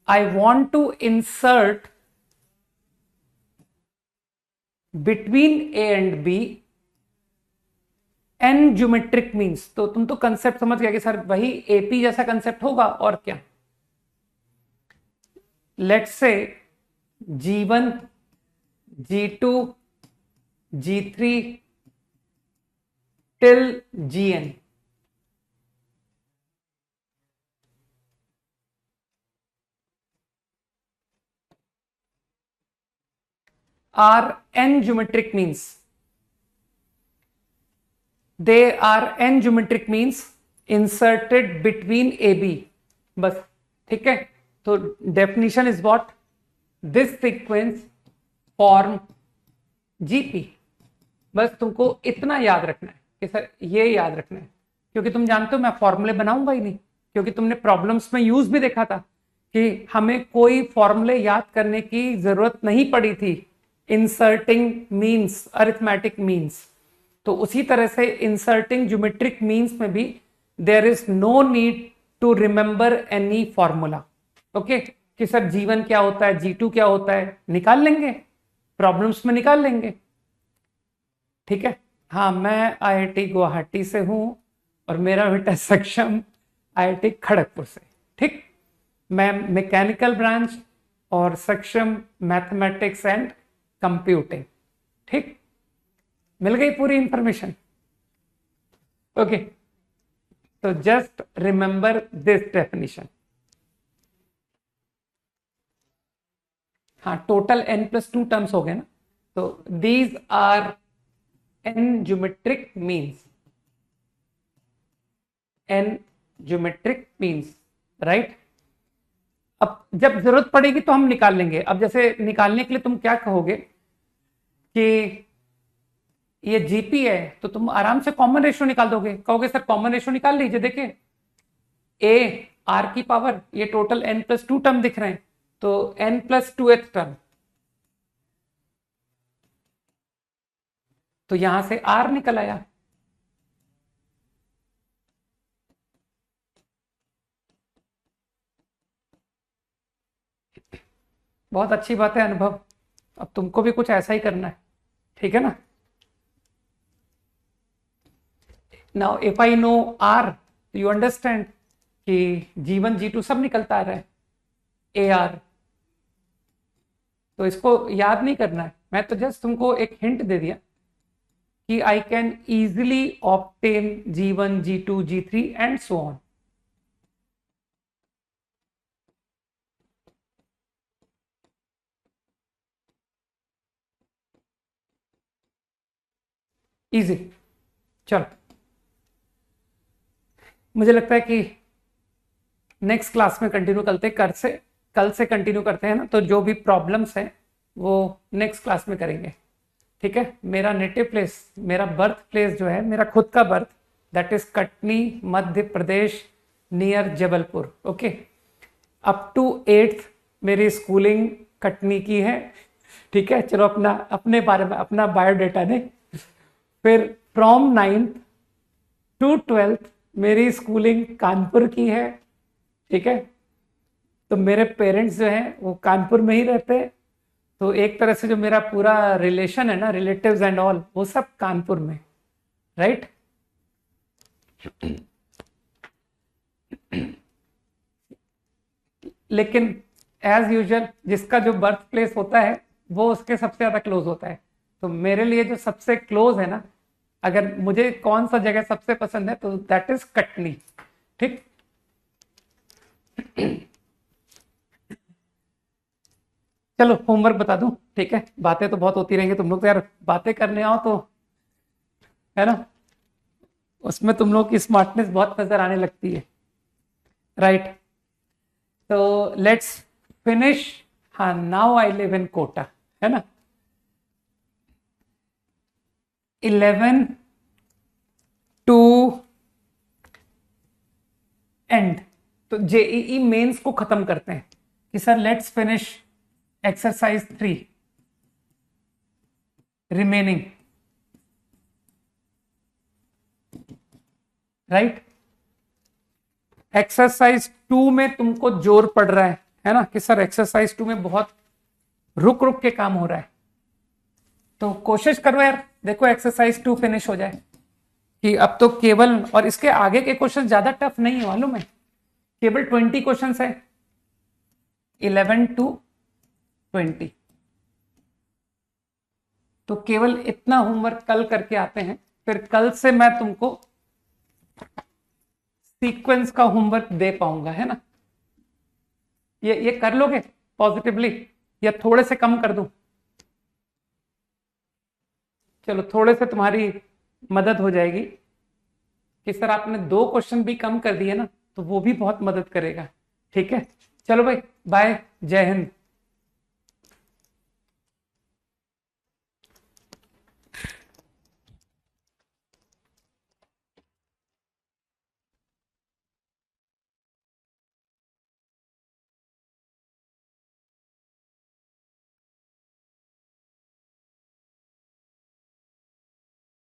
I want to insert between A and B n geometric means. तो तुम तो कंसेप्ट समझ गया कि सर वही AP जैसा कंसेप्ट होगा और क्या। Let's say G1 G2 G3 till Gn। are n geometric means, they are n geometric means inserted between AB। बस ठीक है। तो definition is what, this sequence form GP। बस तुमको इतना याद रखना है कि सर ये याद रखना है, क्योंकि तुम जानते हो मैं फॉर्मूले बनाऊंगा ही नहीं, क्योंकि तुमने प्रॉब्लम्स में यूज भी देखा था कि हमें कोई फॉर्मूले याद करने की जरूरत नहीं पड़ी थी इंसर्टिंग मीन्स, अरिथमेटिक मीन्स। तो उसी तरह से इंसर्टिंग ज्योमेट्रिक मीन्स में भी there is no need to remember any formula. Okay, कि सर G1 क्या होता है, G2 क्या होता है, निकाल लेंगे, प्रॉब्लम्स में निकाल लेंगे। ठीक है। हाँ, मैं IIT गुवाहाटी से हूं और मेरा बेटा सक्षम IIT खड़गपुर से। ठीक, मैं मैकेनिकल ब्रांच और सक्षम मैथमेटिक्स एंड कंप्यूटिंग। ठीक, मिल गई पूरी इंफॉर्मेशन। ओके, तो जस्ट रिमेंबर दिस डेफिनेशन। हाँ, टोटल n+2 टर्म्स हो गए ना, तो these are n geometric means, n geometric means, right. अब जब जरूरत पड़ेगी तो हम निकाल लेंगे। अब जैसे निकालने के लिए तुम क्या कहोगे कि ये GP है, तो तुम आराम से कॉमन रेशियो निकाल दोगे, कहोगे सर कॉमन रेशियो निकाल लीजिए, देखिए A R की पावर, ये टोटल n+2 टर्म दिख रहे हैं, तो n+2th टर्म, तो यहां से R निकल आया। बहुत अच्छी बात है अनुभव, अब तुमको भी कुछ ऐसा ही करना है, ठीक है ना। Now if I know R, you understand कि G1 G2 सब निकलता आ रहा है AR, तो इसको याद नहीं करना है, मैं तो जस्ट तुमको एक हिंट दे दिया कि I can easily obtain G1 G2 G3 and so on. Easy. चलो, मुझे लगता है कि नेक्स्ट क्लास में कंटिन्यू करते, कल से कंटिन्यू करते हैं ना, तो जो भी प्रॉब्लम्स हैं वो नेक्स्ट क्लास में करेंगे। ठीक है। मेरा नेटिव प्लेस, मेरा बर्थ प्लेस जो है, मेरा खुद का birth, that is Katni Madhya Pradesh near Jabalpur. Okay, up to 8th मेरी स्कूलिंग कटनी की है। ठीक है, चलो अपना अपने बारे में अपना बायोडेटा ने। फिर फ्रॉम 9th टू 12th मेरी स्कूलिंग कानपुर की है। ठीक है। तो मेरे पेरेंट्स जो हैं वो कानपुर में ही रहते हैं, तो एक तरह से जो मेरा पूरा रिलेशन है ना, रिलेटिव्स एंड ऑल, वो सब कानपुर में, राइट। लेकिन एज यूजुअल जिसका जो बर्थ प्लेस होता है वो उसके सबसे ज्यादा क्लोज होता है। तो मेरे लिए जो सबसे क्लोज है ना, अगर मुझे कौन सा जगह सबसे पसंद है तो दैट इज कटनी, ठीक। चलो होमवर्क बता दूं, ठीक है, बातें तो बहुत होती रहेंगी, तुम लोग तो यार बातें करने आओ तो, है ना, उसमें तुम लोग की स्मार्टनेस बहुत नजर आने लगती है, राइट। तो लेट्स फिनिश। हाँ, now I live in Kota, है ना। 11 टू एंड, तो जेईई मेंस को खत्म करते हैं कि sir let's finish exercise 3 remaining, right. Exercise 2 में तुमको जोर पड़ रहा है ना, कि सर एक्सरसाइज 2 में बहुत रुक रुक के काम हो रहा है, तो कोशिश करो यार, देखो एक्सरसाइज 2 फिनिश हो जाए, कि अब तो केवल, और इसके आगे के क्वेश्चन ज्यादा टफ नहीं है मालूम है, केवल 20 क्वेश्चन है, 11 टू 20। तो केवल इतना होमवर्क कल करके आते हैं, फिर कल से मैं तुमको सीक्वेंस का होमवर्क दे पाऊंगा, है ना। ये कर लोगे पॉजिटिवली, या थोड़े से कम कर दूं? चलो थोड़े से तुम्हारी मदद हो जाएगी, कि सर आपने 2 क्वेश्चन भी कम कर दिए ना, तो वो भी बहुत मदद करेगा, ठीक है। चलो भाई, बाय, जय हिंद।